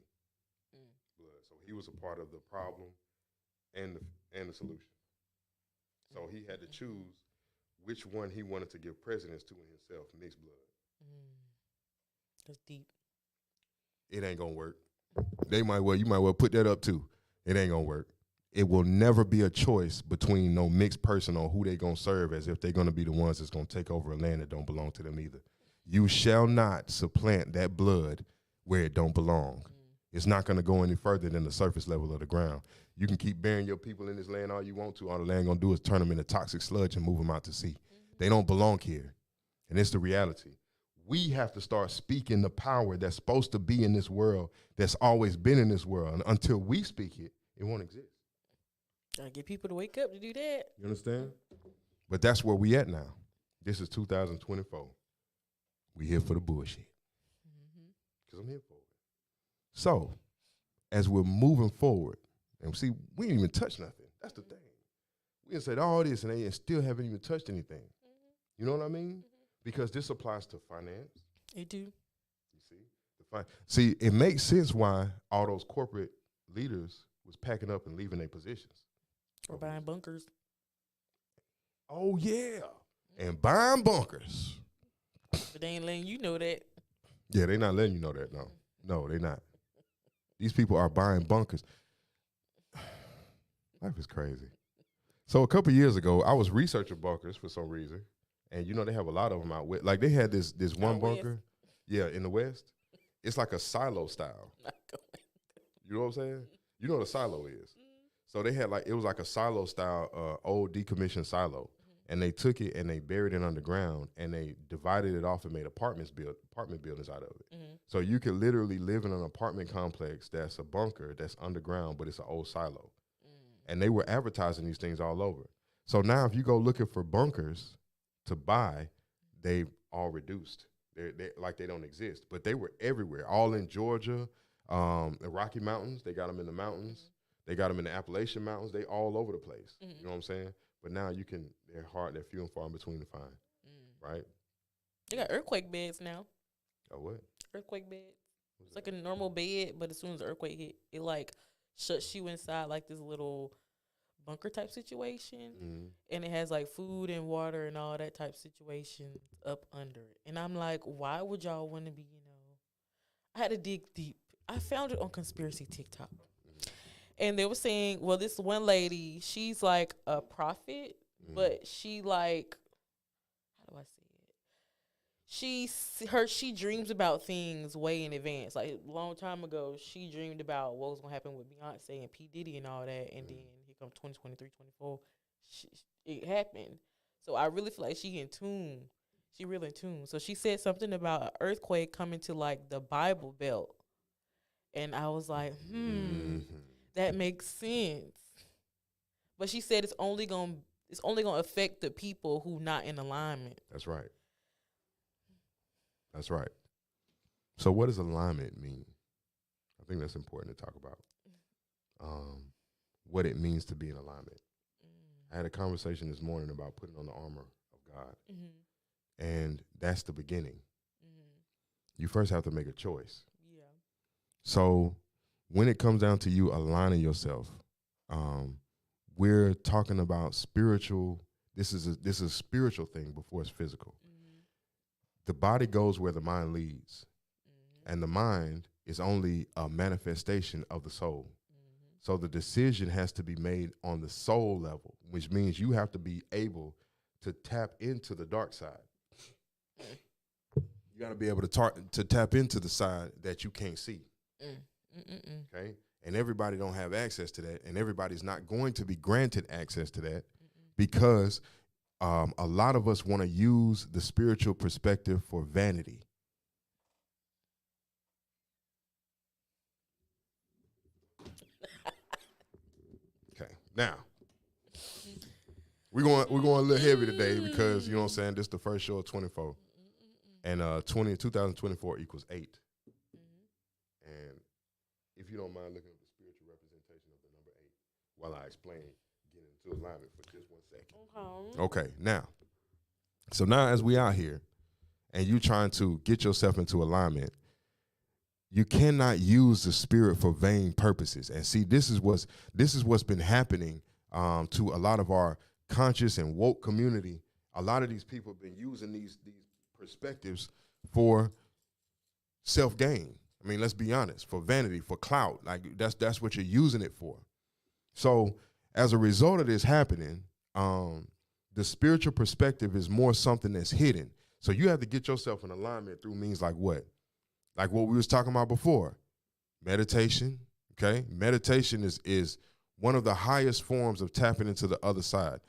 blood. So he was a part of the problem and the solution. So he had to choose which one he wanted to give precedence to in himself, mixed blood. That's deep. It ain't gonna work. You might well put that up too. It ain't gonna work. It will never be a choice between no mixed person on who they gonna serve, as if they're gonna be the ones that's gonna take over a land that don't belong to them either. You shall not supplant that blood where it don't belong. It's not gonna go any further than the surface level of the ground. You can keep burying your people in this land all you want to. All the land gonna do is turn them into toxic sludge and move them out to sea. They don't belong here. And it's the reality. We have to start speaking the power that's supposed to be in this world, that's always been in this world. And until we speak it, it won't exist. Gotta get people to wake up to do that. You understand? But that's where we at now. This is 2024. We here for the bullshit. Because I'm here for it. So, as we're moving forward, and see, we didn't even touch nothing. That's the thing. We done said all this and they still haven't even touched anything. You know what I mean? Because this applies to finance. It do. You see, it makes sense why all those corporate leaders was packing up and leaving their positions. Or buying bunkers. Oh yeah, and buying bunkers. But they ain't letting you know that. Yeah, they not letting you know that. No, they not. These people are buying bunkers. Life is crazy. So a couple years ago, I was researching bunkers for some reason, and they have a lot of them out west. Like they had this one bunker, yeah, in the West. It's like a silo style. You know what I'm saying? You know what a silo is. So they had it was like a silo style, old decommissioned silo, and they took it and they buried it underground and they divided it off and made apartment buildings out of it. So you could literally live in an apartment complex that's a bunker that's underground, but it's an old silo. And they were advertising these things all over. So now if you go looking for bunkers to buy, they've all reduced. They don't exist, but they were everywhere, all in Georgia, the Rocky Mountains. They got them in the mountains. They got them in the Appalachian Mountains. They all over the place. You know what I'm saying? But now they're few and far in between to find, right? They got earthquake beds now. Oh, what? Earthquake beds. It's like a normal bed, but as soon as the earthquake hit, it shuts you inside like this little bunker type situation. And it has like food and water and all that type situation up under it. And I'm like, why would y'all want to be, I had to dig deep. I found it on conspiracy TikTok. And they were saying, well, this one lady, she's like a prophet, but she like, how do I say it? She dreams about things way in advance. Like a long time ago, she dreamed about what was gonna happen with Beyonce and P. Diddy and all that. And then here comes 2023, 24, it happened. So I really feel like she in tune. She really in tune. So she said something about an earthquake coming to like the Bible Belt, and I was like, that makes sense. But she said it's only gonna affect the people who not in alignment. That's right. That's right. So what does alignment mean? I think that's important to talk about. What it means to be in alignment. I had a conversation this morning about putting on the armor of God. And that's the beginning. You first have to make a choice. Yeah. So when it comes down to you aligning yourself, we're talking about spiritual. This is a spiritual thing before it's physical. The body goes where the mind leads, and the mind is only a manifestation of the soul. So the decision has to be made on the soul level, which means you have to be able to tap into the dark side. You got to be able to tap into the side that you can't see. Okay? And everybody don't have access to that, and everybody's not going to be granted access to that because a lot of us want to use the spiritual perspective for vanity. Okay, now we're going a little heavy today because, you know what I'm saying, this is the first show of 24. And 2024 equals 8. And if you don't mind looking at the spiritual representation of the number 8 while I explain, get into alignment for just 1 second. Okay, now, so now as we out here and you trying to get yourself into alignment, you cannot use the spirit for vain purposes. And see, this is what's been happening to a lot of our conscious and woke community. A lot of these people have been using these perspectives for self-gain. I mean, let's be honest, for vanity, for clout. Like that's what you're using it for. So as a result of this happening, the spiritual perspective is more something that's hidden. So you have to get yourself in alignment through means like what? Like what we was talking about before. Meditation, okay? Meditation is one of the highest forms of tapping into the other side.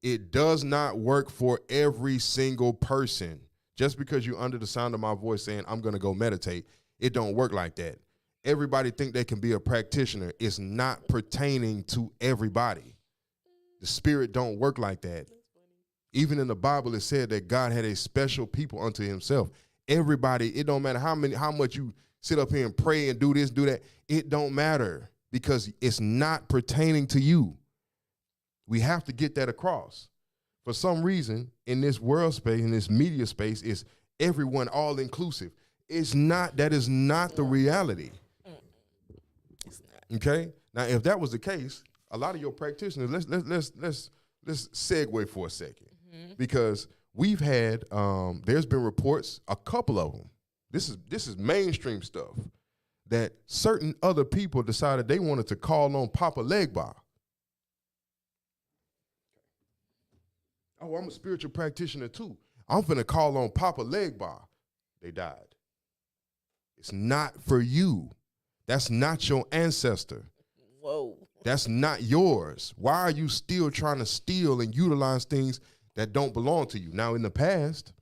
It does not work for every single person. Just because you're under the sound of my voice saying, I'm going to go meditate, it don't work like that. Everybody think they can be a practitioner. It's not pertaining to everybody. The spirit don't work like that. Even in the Bible, it said that God had a special people unto himself. Everybody, it don't matter how much you sit up here and pray and do this, do that. It don't matter because it's not pertaining to you. We have to get that across. for some reason, in this world space, in this media space, is everyone all inclusive. It's not. That is not the reality. It's not. Okay. Now, if that was the case, a lot of your practitioners. Let's segue for a second, because we've had. There's been reports, a couple of them. This is mainstream stuff, that certain other people decided they wanted to call on Papa Legba. Oh, I'm a spiritual practitioner too. I'm finna call on Papa Legba. They died. It's not for you. That's not your ancestor. Whoa. That's not yours. Why are you still trying to steal and utilize things that don't belong to you? Now, in the past,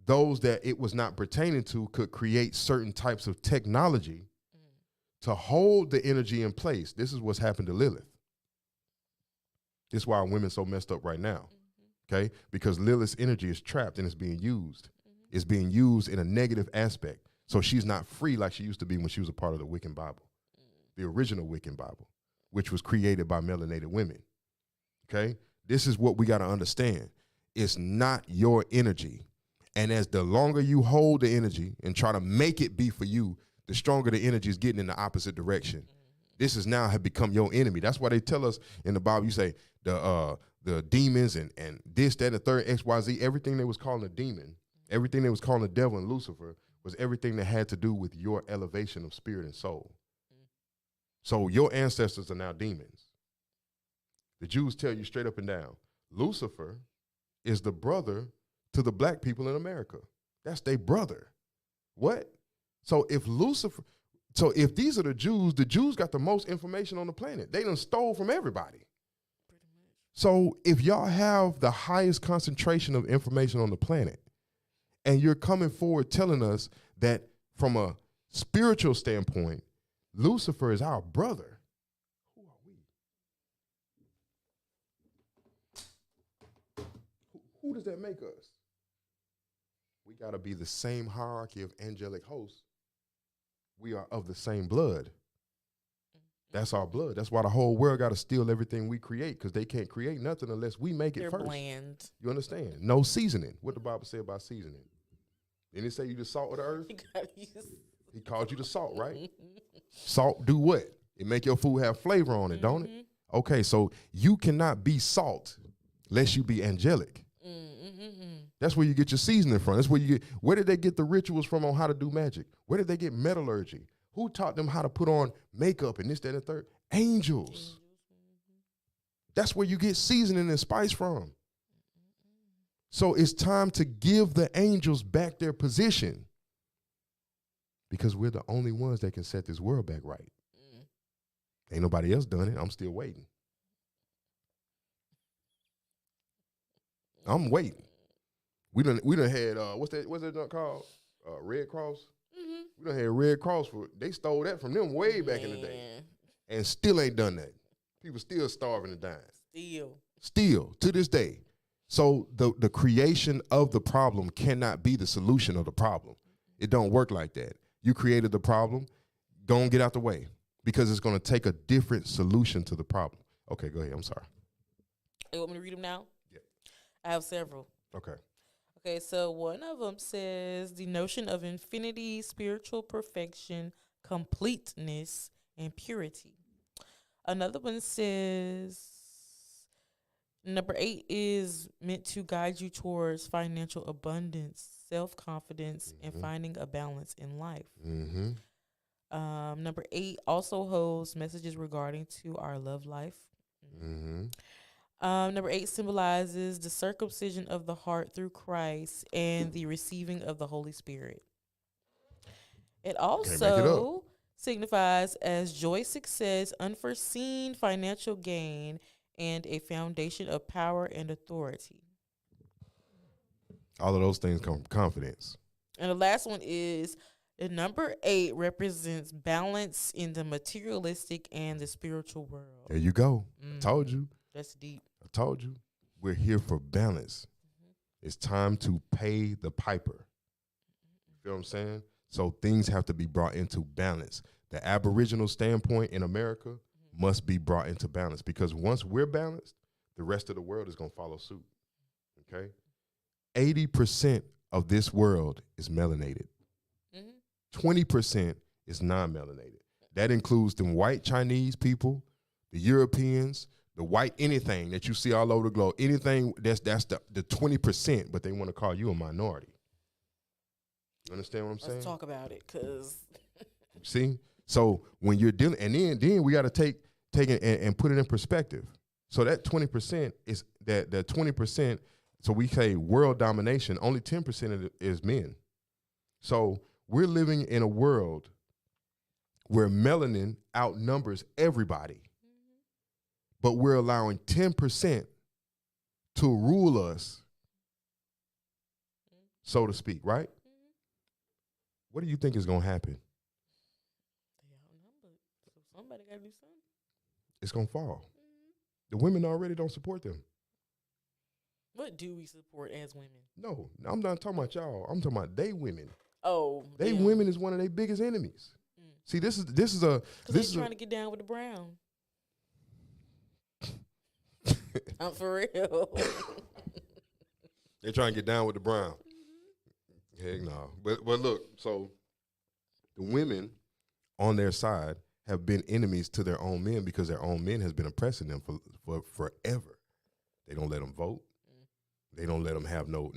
those that it was not pertaining to could create certain types of technology to hold the energy in place. This is what's happened to Lilith. This is why women so messed up right now, okay? Because Lilith's energy is trapped and it's being used. It's being used in a negative aspect. So she's not free like she used to be when she was a part of the Wiccan Bible, the original Wiccan Bible, which was created by melanated women, okay? This is what we got to understand. It's not your energy. And as the longer you hold the energy and try to make it be for you, the stronger the energy is getting in the opposite direction. This is now have become your enemy. That's why they tell us in the Bible, you say the demons and this, that, and the third, XYZ, everything they was calling a demon, everything they was calling the devil and Lucifer was everything that had to do with your elevation of spirit and soul. So your ancestors are now demons. The Jews tell you straight up and down, Lucifer is the brother to the black people in America. That's their brother. What? So if these are the Jews got the most information on the planet. They done stole from everybody. So if y'all have the highest concentration of information on the planet, and you're coming forward telling us that from a spiritual standpoint, Lucifer is our brother, who are we? Who does that make us? We got to be the same hierarchy of angelic hosts. We are of the same blood. That's our blood. That's why the whole world got to steal everything we create, because they can't create nothing unless we make it They're first. bland. You understand? No seasoning. What the Bible say about seasoning? Didn't it say you the salt of the earth? You gotta use. He called you the salt, right? Salt do what? It make your food have flavor on it, don't it? Okay, so you cannot be salt lest you be angelic. That's where you get your seasoning from. That's where you get. Where did they get the rituals from on how to do magic? Where did they get metallurgy? Who taught them how to put on makeup and this, that, and the third? Angels. That's where you get seasoning and spice from. So it's time to give the angels back their position, because we're the only ones that can set this world back right. Ain't nobody else done it. I'm still waiting. I'm waiting. We done had what's that called? Red Cross. We done had Red Cross they stole that from them way back in the day, and still ain't done that. People still starving and dying. Still to this day. So the creation of the problem cannot be the solution of the problem. It don't work like that. You created the problem, go and get out the way, because it's going to take a different solution to the problem. Okay, go ahead. I'm sorry. You want me to read them now? Yeah. I have several. Okay. Okay, so one of them says the notion of infinity, spiritual perfection, completeness, and purity. Another one says number 8 is meant to guide you towards financial abundance, self-confidence, and finding a balance in life. Number 8 also holds messages regarding to our love life. Number 8 symbolizes the circumcision of the heart through Christ and the receiving of the Holy Spirit. It also signifies as joy, success, unforeseen financial gain, and a foundation of power and authority. All of those things come from confidence. And the last one is the number 8 represents balance in the materialistic and the spiritual world. There you go. I told you. That's deep. I told you. We're here for balance. It's time to pay the piper. You feel what I'm saying? So things have to be brought into balance. The Aboriginal standpoint in America must be brought into balance, because once we're balanced, the rest of the world is going to follow suit. Okay? 80% of this world is melanated. 20% is non-melanated. That includes the white Chinese people, the Europeans, the white anything that you see all over the globe. Anything that's the 20%, but they want to call you a minority. You understand what I'm saying? Let's talk about it, cause see. So when you're dealing, and then we got to take it and put it in perspective. So that 20% is that 20%. So we say world domination. Only 10% of it is men. So we're living in a world where melanin outnumbers everybody, but we're allowing 10% to rule us, so to speak, right? What do you think is going to happen? they outnumbered, so somebody got to do something. It's going to fall. The women already don't support them. What do we support as women? No, I'm not talking about y'all. I'm talking about they women. Oh, They women is one of their biggest enemies. See, this is a because they're trying to get down with the brown. I'm for real. They're trying to get down with the brown. Heck no. But look, so the women on their side have been enemies to their own men because their own men has been oppressing them for forever. They don't let them vote. They don't let them have no.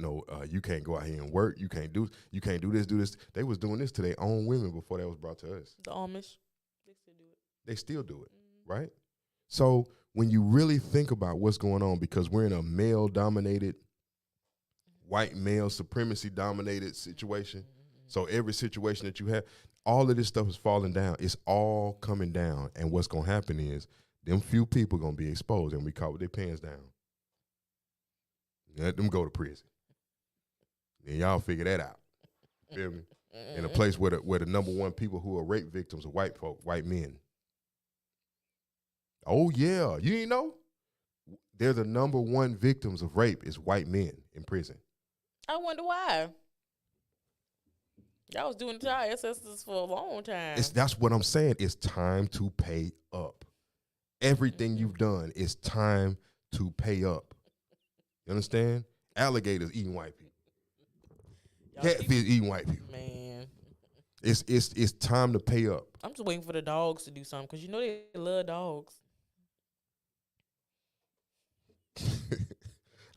You can't go out here and work. You can't do this. They was doing this to their own women before that was brought to us. The Amish, they still do it. They still do it, right? So when you really think about what's going on, because we're in a male-dominated, white male supremacy-dominated situation. So every situation that you have, all of this stuff is falling down. It's all coming down, and what's gonna happen is them few people gonna be exposed and be caught with their pants down. Let them go to prison. And y'all figure that out. Feel me? In a place where the number one people who are rape victims are white folk, white men. Oh yeah, you ain't know? They're the number one victims of rape is white men in prison. I wonder why. Y'all was doing it to our ancestors for a long time. That's what I'm saying. It's time to pay up. Everything you've done, it's time to pay up. You understand? Alligators eating white people. Catfish eating white people. Man. It's time to pay up. I'm just waiting for the dogs to do something because you know they love dogs.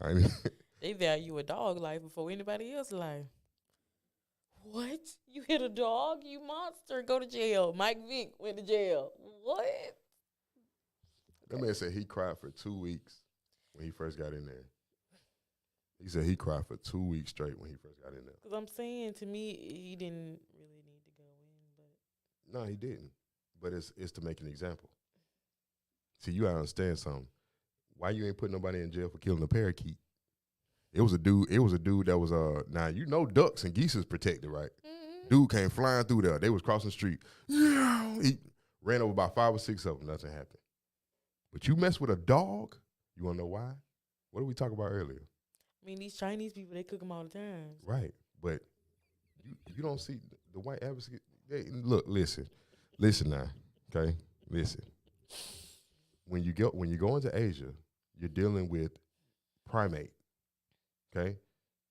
I mean, they value a dog life before anybody else's life. What? You hit a dog? You monster. Go to jail. Mike Vick went to jail. What? That man said he cried for 2 weeks when he first got in there. He said he cried for 2 weeks straight when he first got in there. Because I'm saying, to me, he didn't really need to go in. But no, he didn't. But it's to make an example. See, you gotta understand something. Why you ain't putting nobody in jail for killing a parakeet? It was a dude that was now you know ducks and geese is protected, right? Mm-hmm. Dude came flying through there. They was crossing the street. Yeah, he ran over about 5 or 6 of them. Nothing happened. But you mess with a dog, you wanna know why? What did we talk about earlier? I mean, these Chinese people, they cook them all the time. Right, but you don't see the white advocate. Look, listen now, okay? Listen. When you go into Asia, you're dealing with primate, okay?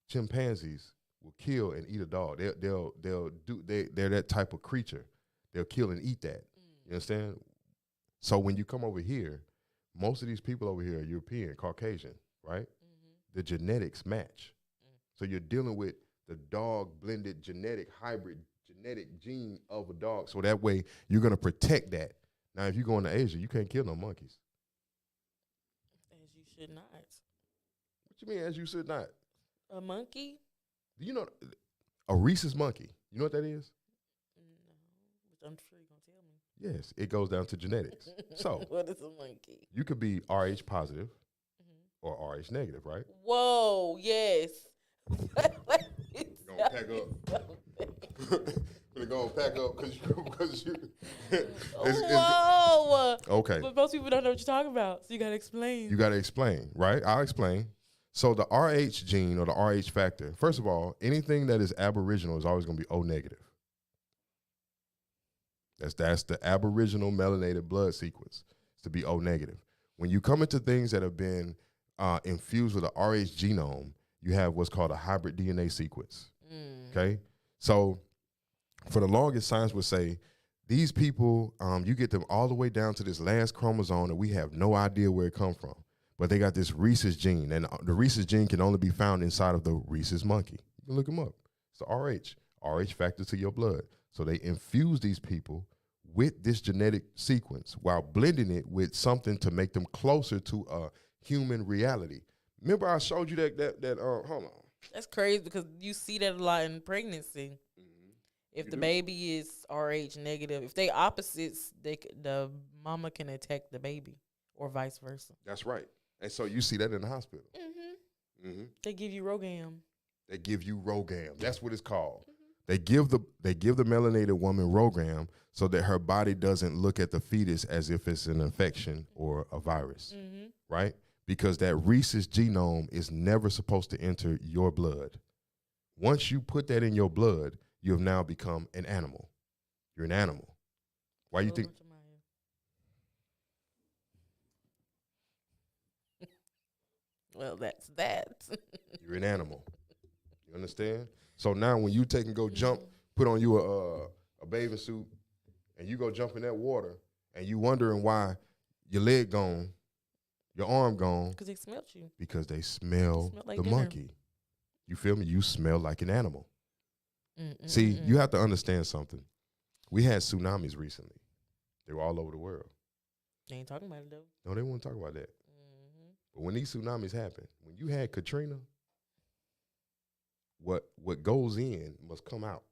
Chimpanzees will kill and eat a dog. They're that type of creature. They'll kill and eat that. You understand? So when you come over here, most of these people over here are European, Caucasian, right? The genetics match. So you're dealing with the dog blended hybrid genetic gene of a dog. So that way you're going to protect that. Now, if you go into Asia, you can't kill no monkeys. As you should not. What you mean, as you should not? A monkey? Do you know a rhesus monkey? You know what that is? No, but I'm sure you're going to tell me. Yes, it goes down to genetics. So what is a monkey? You could be Rh positive or Rh negative, right? Whoa, yes. We're gonna pack up. We're gonna pack up because you. Whoa. Okay. But most people don't know what you're talking about, so you gotta explain. You gotta explain, right? I'll explain. So the Rh gene or the Rh factor. First of all, anything that is aboriginal is always gonna be O negative. That's the aboriginal melanated blood sequence. It's to be O negative. When you come into things that have been infused with a Rh genome, you have what's called a hybrid DNA sequence. Okay, so for the longest, science would say these people, you get them all the way down to this last chromosome, and we have no idea where it come from. But they got this rhesus gene, and the rhesus gene can only be found inside of the rhesus monkey. You can look them up. It's the RH factor to your blood. So they infuse these people with this genetic sequence while blending it with something to make them closer to a human reality. Remember I showed you that hold on. That's crazy because you see that a lot in pregnancy. If the baby is Rh negative, if they opposites, the mama can attack the baby or vice versa. That's right. And so you see that in the hospital. They give you Rogam. They give you Rogam. That's what it's called. They give the melanated woman Rogam so that her body doesn't look at the fetus as if it's an infection or a virus, right? Because that rhesus genome is never supposed to enter your blood. Once you put that in your blood, you have now become an animal. You're an animal. Why you think? Well, that's that. You're an animal. You understand? So now when you take and go jump, put on you a bathing suit, and you go jump in that water, and you wondering why your leg gone, your arm gone. Because they smelled you. Because they smell like the dinner. monkey. You feel me? You smell like an animal. See, you have to understand something. We had tsunamis recently. They were all over the world. They ain't talking about it, though. No, they won't talk about that. But when these tsunamis happen, when you had Katrina, what goes in must come out.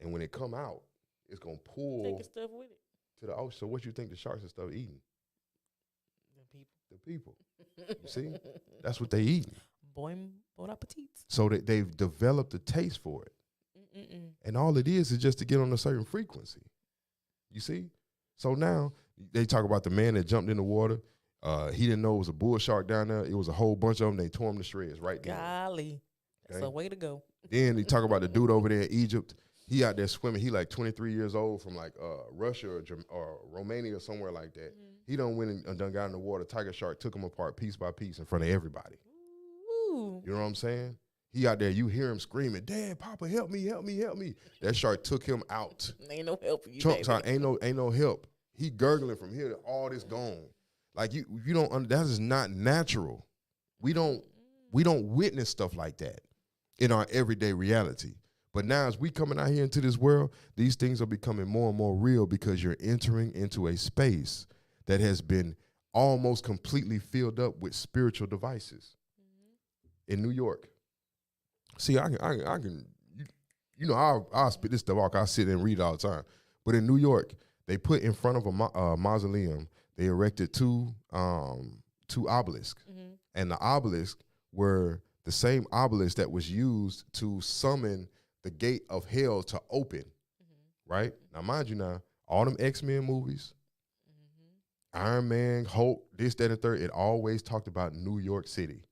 And when it come out, it's going to pull Taking stuff with it. to the ocean. So what you think the sharks and stuff eating? The people. You see? That's what they eating. Bon appetit. So that they've developed a taste for it. And all it is just to get on a certain frequency. You see? So now they talk about the man that jumped in the water. He didn't know it was a bull shark down there. It was a whole bunch of them. They tore him to shreds right there. Golly. That's a way to go. Then they talk about the dude over there in Egypt. He out there swimming. He like 23 years old from like Russia or Romania or somewhere like that. He done went and done got in the water. Tiger shark took him apart piece by piece in front of everybody. Ooh. You know what I'm saying? He out there, you hear him screaming, "Dad, Papa, help me, help me, help me." That shark took him out. Ain't no help for you, Chunks baby. out, ain't no help. He gurgling from here, all this gone. Like you don't. That is not natural. We don't witness stuff like that in our everyday reality. But now, as we coming out here into this world, these things are becoming more and more real because you're entering into a space that has been almost completely filled up with spiritual devices. In New York. See, I can, I'll spit this stuff off. I sit and read all the time. But in New York, they put in front of a mausoleum, they erected two obelisks. And the obelisks were the same obelisk that was used to summon the gate of hell to open, right? Now, mind you now, all them X-Men movies, Iron Man, Hulk, this, that, and the third, it always talked about New York City,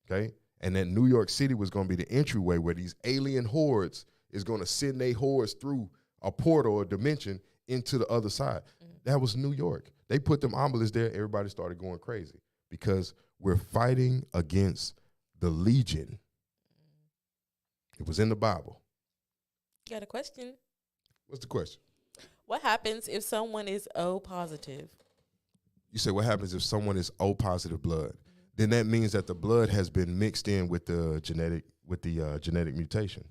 okay? And that New York City was going to be the entryway where these alien hordes is going to send their hordes through a portal or dimension into the other side. That was New York. They put them obelisks there. Everybody started going crazy because we're fighting against the Legion. It was in the Bible. Got a question. What's the question? What happens if someone is O positive? You said what happens if someone is O positive blood? Then that means that the blood has been mixed in with the genetic mutation.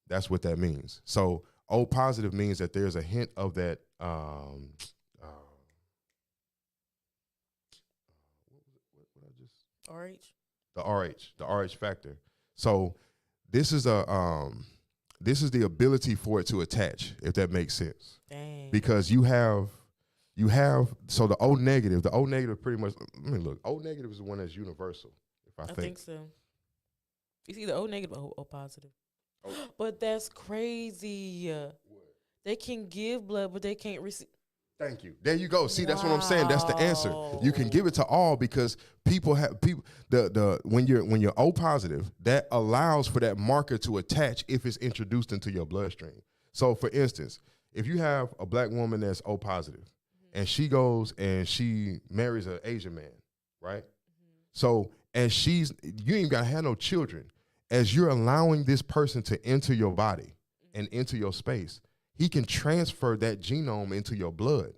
That's what that means. So O positive means that there's a hint of that RH. The RH factor. So this is the ability for it to attach, if that makes sense. Dang. Because you have so the O negative pretty much, let me look. O negative is the one that's universal. If I think so. It's either O negative or O positive. But that's crazy. They can give blood, but they can't receive. Thank you. There you go. See, that's what I'm saying. That's the answer. You can give it to all because when you're O positive, that allows for that marker to attach if it's introduced into your bloodstream. So for instance, if you have a black woman that's O positive and she goes and she marries an Asian man, right? So as you ain't even gotta have no children. As you're allowing this person to enter your body and into your space, he can transfer that genome into your blood.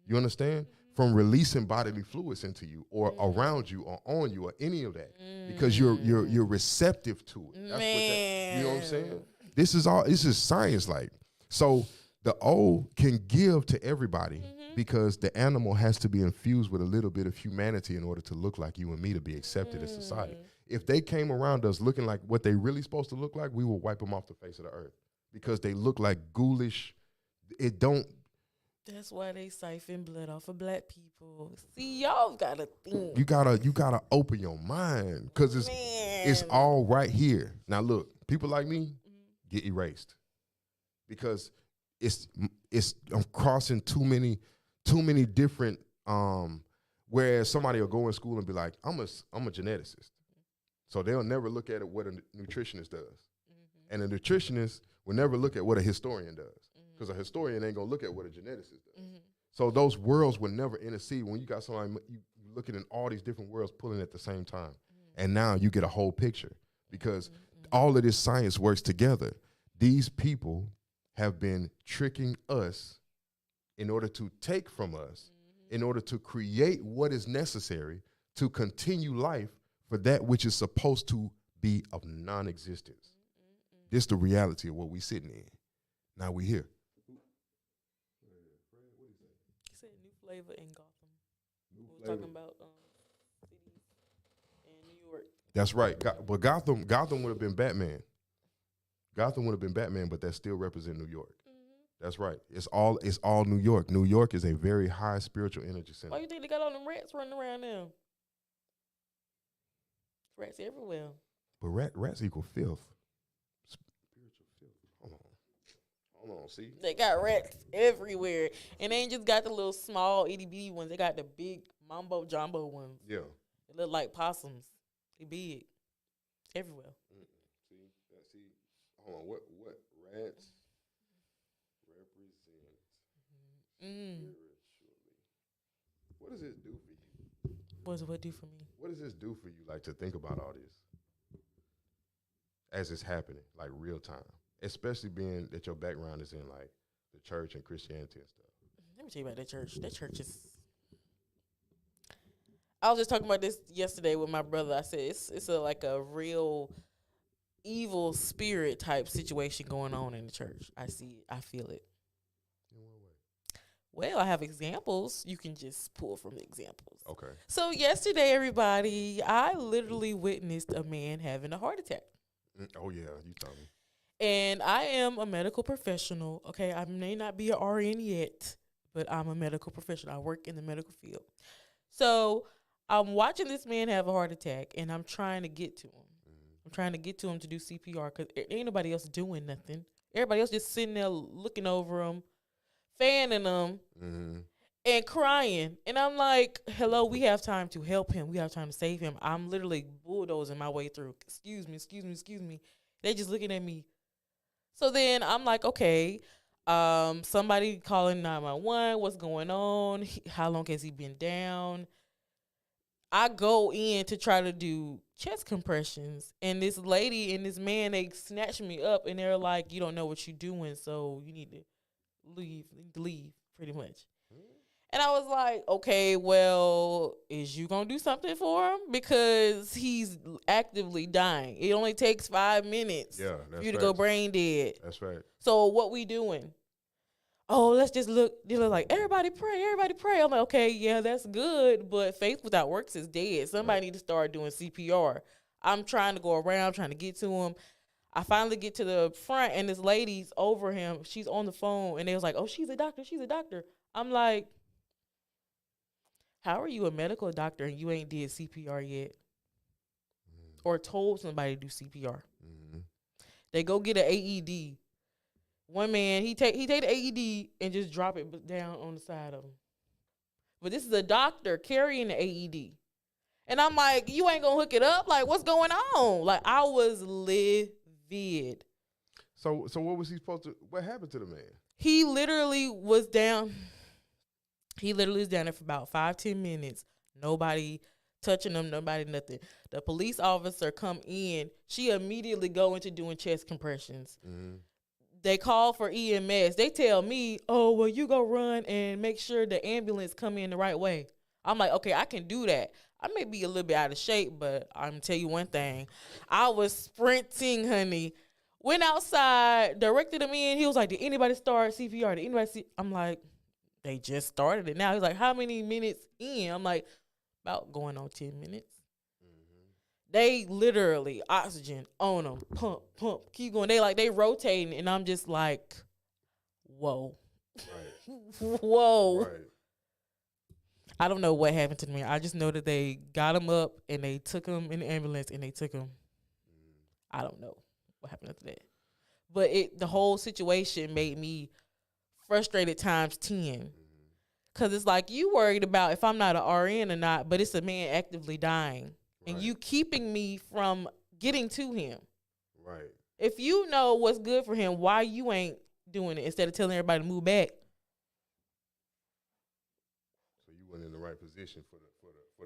You understand? From releasing bodily fluids into you or around you or on you or any of that. Because you're receptive to it. That's you know what I'm saying? This is science like. So the O can give to everybody because the animal has to be infused with a little bit of humanity in order to look like you and me to be accepted in society. If they came around us looking like what they really supposed to look like, we will wipe them off the face of the earth because they look like ghoulish. It don't. That's why they siphon blood off of black people. See, y'all gotta think. You gotta open your mind because it's all right here. Now look, people like me get erased because I'm crossing too many different. Whereas somebody will go in school and be like, I'm a geneticist, so they'll never look at it what a nutritionist does, and a nutritionist will never look at what a historian does. Because a historian ain't gonna look at what a geneticist does. So those worlds will never intercede when you got somebody you looking in all these different worlds pulling at the same time. And now you get a whole picture because all of this science works together. These people have been tricking us in order to take from us, in order to create what is necessary to continue life for that which is supposed to be of non-existence. This is the reality of what we sitting in. Now we here. Flavor in Gotham. We were talking about cities in New York. That's right. But Gotham would have been Batman. Gotham would have been Batman, but that still represent New York. That's right. It's all New York. New York is a very high spiritual energy center. Why you think they got all them rats running around now? Rats everywhere. But rats equal filth. Spiritual filth. Hold on, see? They got rats everywhere. And they ain't just got the little small itty bitty ones. They got the big mambo jumbo ones. Yeah. They look like possums. They big. Everywhere. See, hold on, what rats represent spiritually? What does this do for you? What does what do for me? What does this do for you, like, to think about all this as it's happening, like, real time? Especially being that your background is in, like, the church and Christianity and stuff. Let me tell you about that church. That church is... I was just talking about this yesterday with my brother. I said it's like a real evil spirit type situation going on in the church. I see it. I feel it. In what way? Well, I have examples. You can just pull from the examples. Okay. So yesterday, everybody, I literally witnessed a man having a heart attack. Oh, yeah, you told me. And I am a medical professional. Okay, I may not be an RN yet, but I'm a medical professional. I work in the medical field. So I'm watching this man have a heart attack, and I'm trying to get to him. I'm trying to get to him to do CPR because ain't nobody else doing nothing. Everybody else just sitting there looking over him, fanning him, and crying. And I'm like, hello, we have time to help him. We have time to save him. I'm literally bulldozing my way through. Excuse me. They just looking at me. So then I'm like, okay, somebody calling 911. What's going on? How long has he been down? I go in to try to do chest compressions, and this lady and this man, they snatch me up, and they're like, you don't know what you're doing, so you need to leave, pretty much. And I was like, okay, well, is you going to do something for him? Because he's actively dying. It only takes 5 minutes for you to go brain dead. That's right. So what we doing? Oh, let's just look. They're like, everybody pray. I'm like, okay, yeah, that's good, but faith without works is dead. Somebody need to start doing CPR. I'm trying to go around, trying to get to him. I finally get to the front, and this lady's over him. She's on the phone, and they was like, oh, she's a doctor. I'm like, how are you a medical doctor and you ain't did CPR yet? Or told somebody to do CPR? They go get an AED. One man, he take the AED and just drop it down on the side of him. But this is a doctor carrying the AED. And I'm like, you ain't gonna hook it up? Like, what's going on? Like, I was livid. So what was he supposed to, what happened to the man? He literally was down there for about 5-10 minutes. Nobody touching them, nobody, nothing. The police officer come in. She immediately go into doing chest compressions. Mm-hmm. They call for EMS. They tell me, oh, well, you go run and make sure the ambulance come in the right way. I'm like, okay, I can do that. I may be a little bit out of shape, but I'm going to tell you one thing. I was sprinting, honey. Went outside, directed him in. He was like, did anybody start CPR? Did anybody see? I'm like, they just started it now. He's like, how many minutes in? I'm like, about going on 10 minutes. They literally oxygen on them, pump, keep going. They rotating, and I'm just like, whoa, Right. whoa. Right. I don't know what happened to me. I just know that they got him up and they took him in the ambulance and they took him. I don't know what happened after that, but the whole situation made me frustrated times 10. Cause it's like you worried about if I'm not an RN or not, but it's a man actively dying. And you keeping me from getting to him. Right. If you know what's good for him, why you ain't doing it instead of telling everybody to move back? So you weren't in the right position for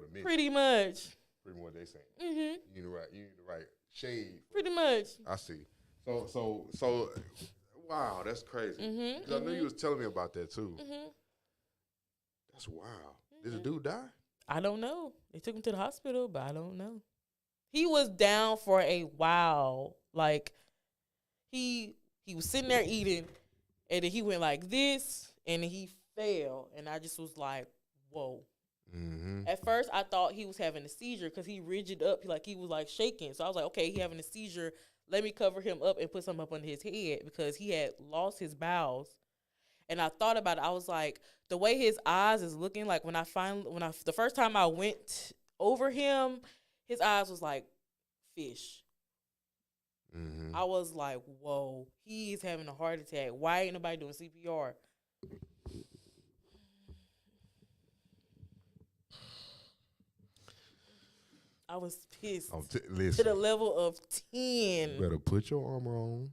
the mission. Pretty much. Pretty much what they saying. Mm-hmm. You need the right shade. Pretty much. I see. So wow, that's crazy. Mm-hmm. 'Cause I knew you was telling me about that too. Mm-hmm. That's wild. Did the dude die? I don't know. They took him to the hospital, but I don't know. He was down for a while. Like he was sitting there eating, and then he went like this, and he fell, and I just was like, whoa. Mm-hmm. At first, I thought he was having a seizure because he rigid up, like he was like shaking. So I was like, okay, he having a seizure. Let me cover him up and put something up under his head because he had lost his bowels. And I thought about it. I was like, the way his eyes is looking, like the first time I went over him, his eyes was like fish. Mm-hmm. I was like, whoa, he is having a heart attack. Why ain't nobody doing CPR? I was pissed to Listen, the level of 10. you better put your armor on.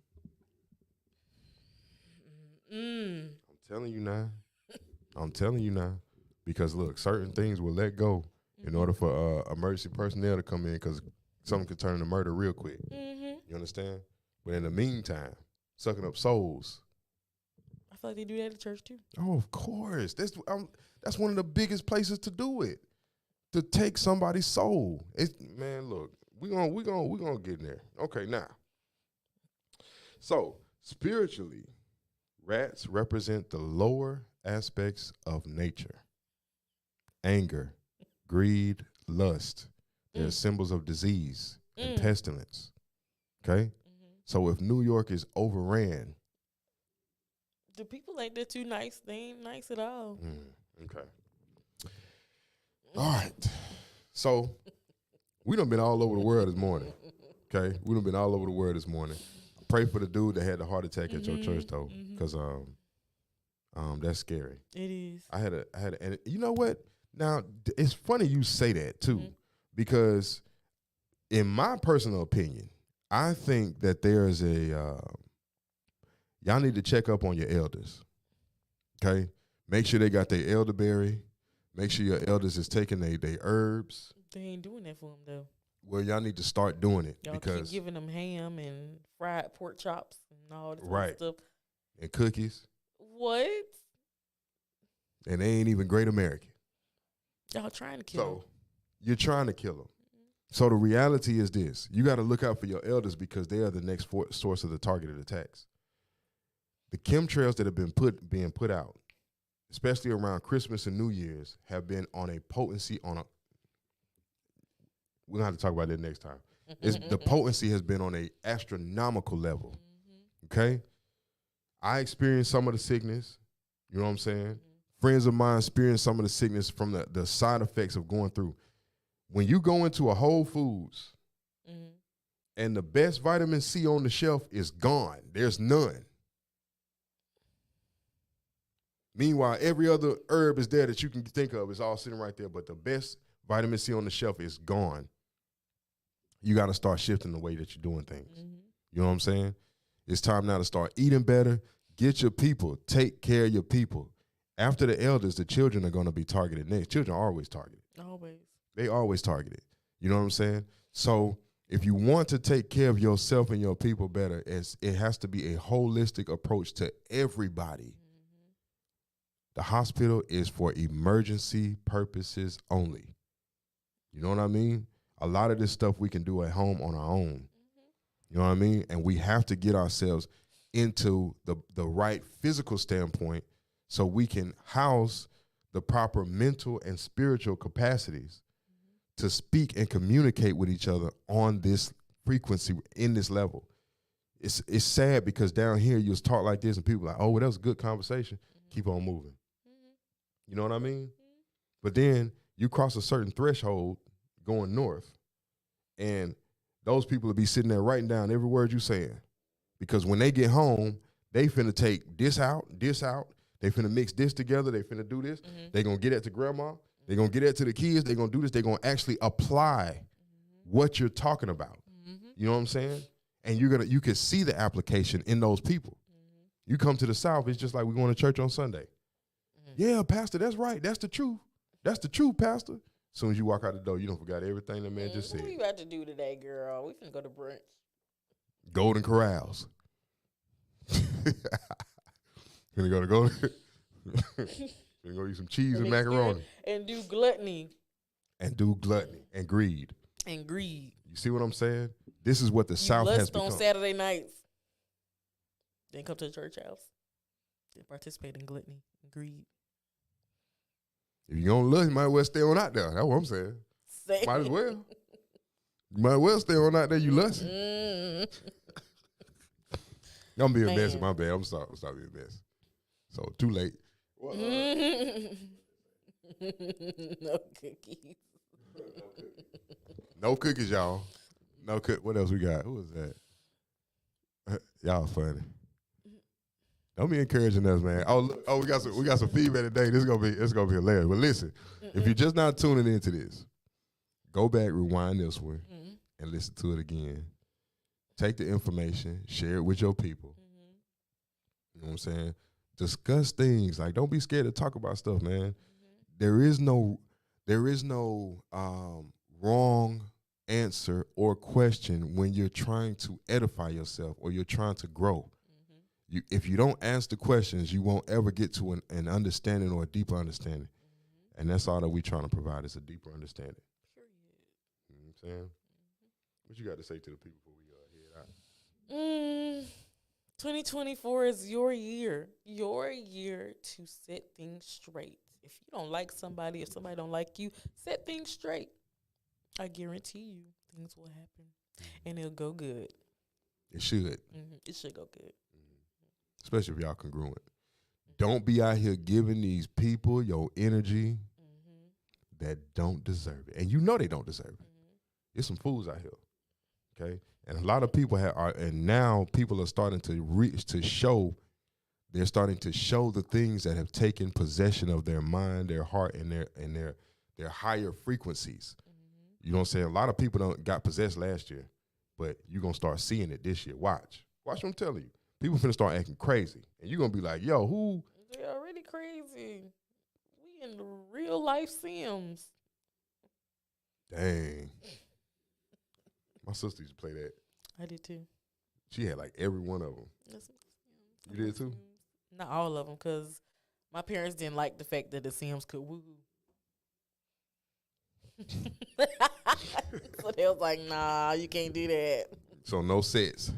Mm. I'm telling you now. Because look, certain things will let go in order for emergency personnel to come in because something could turn into murder real quick. Mm-hmm. You understand? But in the meantime, sucking up souls. I feel like they do that at church too. Oh, of course. That's one of the biggest places to do it. To take somebody's soul. Man, look, we gonna get in there. Okay, now. So spiritually, rats represent the lower aspects of nature. Anger, greed, lust. They're symbols of disease and pestilence. Okay? Mm-hmm. So if New York is overran. The people ain't that too nice. They ain't nice at all. Okay. All right. So we done been all over the world this morning. Okay? We done been all over the world this morning. Pray for the dude that had the heart attack at your church though. Because that's scary. It is. I had and you know what? Now it's funny you say that too, because in my personal opinion, I think that there's y'all need to check up on your elders. Okay, make sure they got their elderberry. Make sure your elders is taking their herbs. They ain't doing that for them though. Well, y'all need to start doing it Y'all because keep giving them ham and fried pork chops and all this right stuff. And cookies. What? And they ain't even great American. Y'all trying to kill them. So you're trying to kill them. So the reality is this. You got to look out for your elders because they are the next source of the targeted attacks. The chemtrails that have been being put out, especially around Christmas and New Year's, have been on a potency we're going to have to talk about that next time. The potency has been on a astronomical level. Okay? I experienced some of the sickness. You know what I'm saying? Friends of mine experienced some of the sickness from the side effects of going through. When you go into a Whole Foods and the best vitamin C on the shelf is gone, there's none. Meanwhile, every other herb is there that you can think of is all sitting right there, but the best vitamin C on the shelf is gone. You got to start shifting the way that you're doing things. You know what I'm saying? It's time now to start eating better. Get your people. Take care of your people. After the elders, the children are going to be targeted next. Children are always targeted. Always. They always targeted. You know what I'm saying? So if you want to take care of yourself and your people better, it has to be a holistic approach to everybody. The hospital is for emergency purposes only. You know what I mean? A lot of this stuff we can do at home on our own. You know what I mean? And we have to get ourselves into the right physical standpoint so we can house the proper mental and spiritual capacities to speak and communicate with each other on this frequency, in this level. It's sad because down here you was taught like this and people are like, oh, well, that was a good conversation. Keep on moving. You know what I mean? But then you cross a certain threshold going north, and those people will be sitting there writing down every word you saying. Because when they get home, they finna take this out. They finna mix this together. They finna do this. They gonna get that to grandma. They gonna get that to the kids. They gonna do this. They gonna actually apply what you're talking about. You know what I'm saying? And you can see the application in those people. You come to the South, it's just like we're going to church on Sunday. Yeah, Pastor, that's right. That's the truth. That's the truth, Pastor. As soon as you walk out the door, you don't forgot everything the man just said. What you about to do today, girl? We finna go to brunch. Golden Corrals. Gonna go to Golden. Gonna go eat some cheese and macaroni. And do gluttony. And do gluttony and greed. And greed. You see what I'm saying? This is what the South has become. On Saturday nights. Then come to the church house. Then participate in gluttony and greed. If you're gonna lust, you might as well stay on out there. That's what I'm saying. Might as well. You might as well stay on out there, you lust. I'm being messy, my bad. I'm sorry being messy. So too late. No cookies. No cookies, y'all. No cook. What else we got? Who was that? Y'all funny. Don't be encouraging us, man. We got some feedback today. It's gonna be hilarious. But listen, if you're just not tuning into this, go back, rewind this one, and listen to it again. Take the information, share it with your people. You know what I'm saying? Discuss things. Like, don't be scared to talk about stuff, man. There is no wrong answer or question when you're trying to edify yourself or you're trying to grow. If you don't ask the questions, you won't ever get to an understanding or a deeper understanding. And that's all that we're trying to provide is a deeper understanding. Period. You know what I'm saying? What you got to say to the people before we head out? 2024 is your year to set things straight. If you don't like somebody, if somebody don't like you, set things straight. I guarantee you things will happen, and it'll go good. It should. It should go good. Especially if y'all congruent. Don't be out here giving these people your energy that don't deserve it. And you know they don't deserve it. There's some fools out here, okay? And a lot of people and now people are starting to show, they're starting to show the things that have taken possession of their mind, their heart, and their higher frequencies. You know what I'm saying? A lot of people got possessed last year, but you're going to start seeing it this year. Watch what I'm telling you. People finna start acting crazy. And you're going to be like, yo, who? They're already crazy. We in the real life Sims. Dang. My sister used to play that. I did too. She had like every one of them. You did too? Not all of them, because my parents didn't like the fact that the Sims could woo. So they was like, nah, you can't do that. So no sets.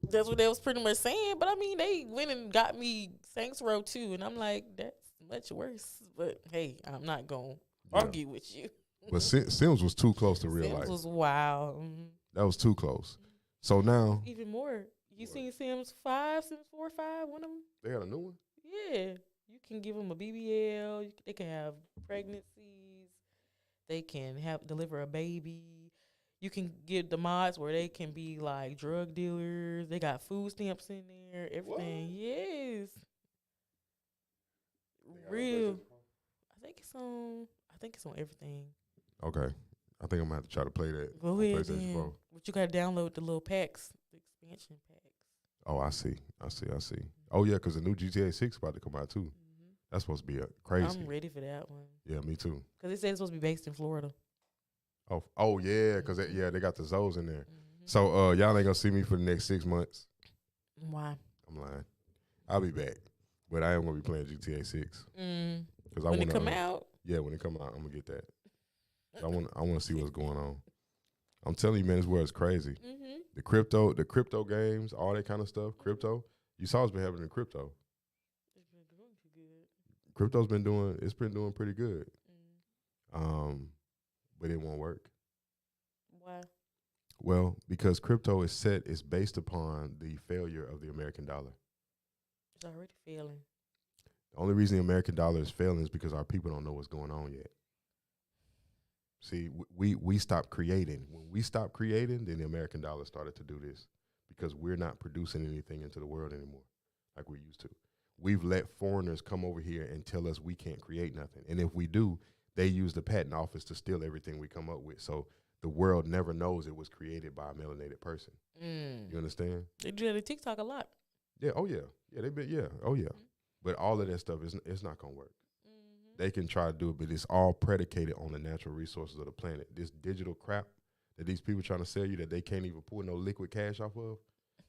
That's what they was pretty much saying. But I mean, they went and got me Saints Row 2, and I'm like, that's much worse. But hey, I'm not going to argue with you. But Sims was too close to real life. Sims was wild. That was too close. So now. Even more. You seen Sims 5, Sims 4, 5, one of them? They got a new one? Yeah. You can give them a BBL. They can have pregnancies. They can deliver a baby. You can get the mods where they can be like drug dealers. They got food stamps in there. Everything. What? Yes. Real. I think it's on everything. Okay. I think I'm gonna have to try to play that. Go ahead. But you gotta download the little packs, the expansion packs. Oh, I see. Oh yeah, because the new GTA 6 about to come out too. That's supposed to be crazy. I'm ready for that one. Yeah, me too. Because they said it's supposed to be based in Florida. Oh yeah, because they got the zoos in there. Mm-hmm. So y'all ain't gonna see me for the next 6 months. Why? I'm lying. I'll be back, but I am gonna be playing GTA 6. Because When it come out? Yeah, when it come out, I'm gonna get that. I want to see what's going on. I'm telling you, man, this world's crazy. Mm-hmm. The crypto games, all that kind of stuff. Crypto, you saw what's been happening in crypto. It's been doing too good. Crypto's been doing pretty good. But it won't work. Why? Well, because crypto is based upon the failure of the American dollar. It's already failing. The only reason the American dollar is failing is because our people don't know what's going on yet. See, we stopped creating. When we stopped creating, then the American dollar started to do this because we're not producing anything into the world anymore like we used to. We've let foreigners come over here and tell us we can't create nothing. And if we do, they use the patent office to steal everything we come up with. So the world never knows it was created by a melanated person. You understand? They do that on TikTok a lot. Yeah. Oh, yeah. Yeah, Oh, yeah. But all of that stuff, it's not going to work. They can try to do it, but it's all predicated on the natural resources of the planet. This digital crap that these people trying to sell you that they can't even pull no liquid cash off of,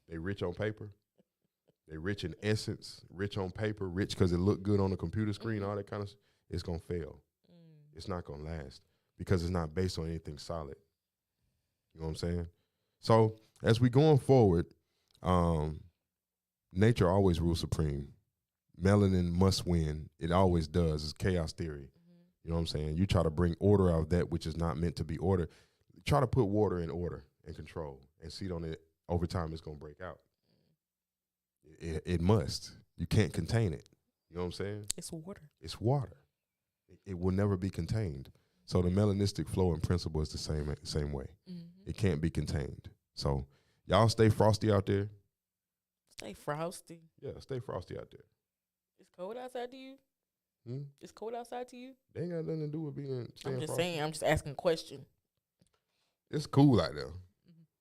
they rich on paper. They rich in essence, rich on paper, rich because it look good on the computer screen, all that kind of stuff. It's going to fail. It's not going to last because it's not based on anything solid. You know what I'm saying? So as we going forward, nature always rules supreme. Melanin must win. It always does. It's chaos theory. You know what I'm saying? You try to bring order out of that which is not meant to be order. Try to put water in order and control and see it on it. Over time, it's going to break out. It must. You can't contain it. You know what I'm saying? It's water. It's water. It will never be contained. So the melanistic flow and principle is the same way. It can't be contained. So y'all stay frosty out there. Stay frosty. Yeah, stay frosty out there. It's cold outside to you? It's cold outside to you? They ain't got nothing to do with staying I'm just frosty. saying. I'm just asking a question. It's cool out there.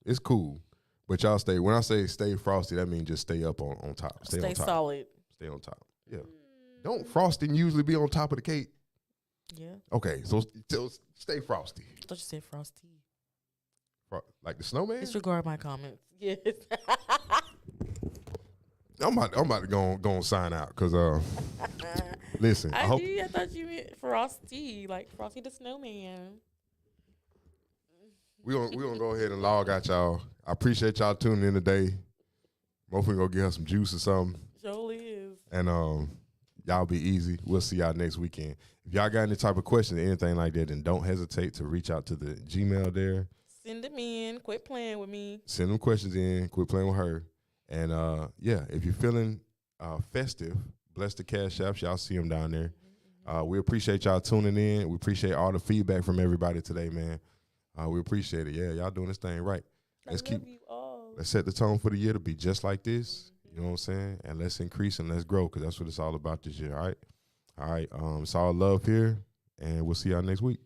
It's cool. But y'all when I say stay frosty, that means just stay up on top. Stay on top. Solid. Stay on top. Yeah. Don't frosting usually be on top of the cake? Yeah. Okay, so stay frosty. I thought you said frosty. Like the snowman? Disregard my comments. Yes. I'm about to go and sign out because listen. I thought you meant frosty, like Frosty the Snowman. We gonna go ahead and log out, y'all. I appreciate y'all tuning in today. Hopefully go get her some juice or something. Surely is. And y'all be easy. We'll see y'all next weekend. If y'all got any type of questions or anything like that, then don't hesitate to reach out to the Gmail there. Send them in. Quit playing with me. Send them questions in. Quit playing with her. And yeah, if you're feeling festive, bless the cash apps. Y'all see them down there. We appreciate y'all tuning in. We appreciate all the feedback from everybody today, man. We appreciate it. Yeah, y'all doing this thing right. Let's set the tone for the year to be just like this. You know what I'm saying? And let's increase and let's grow because that's what it's all about this year. All right. It's all love here, and we'll see y'all next week.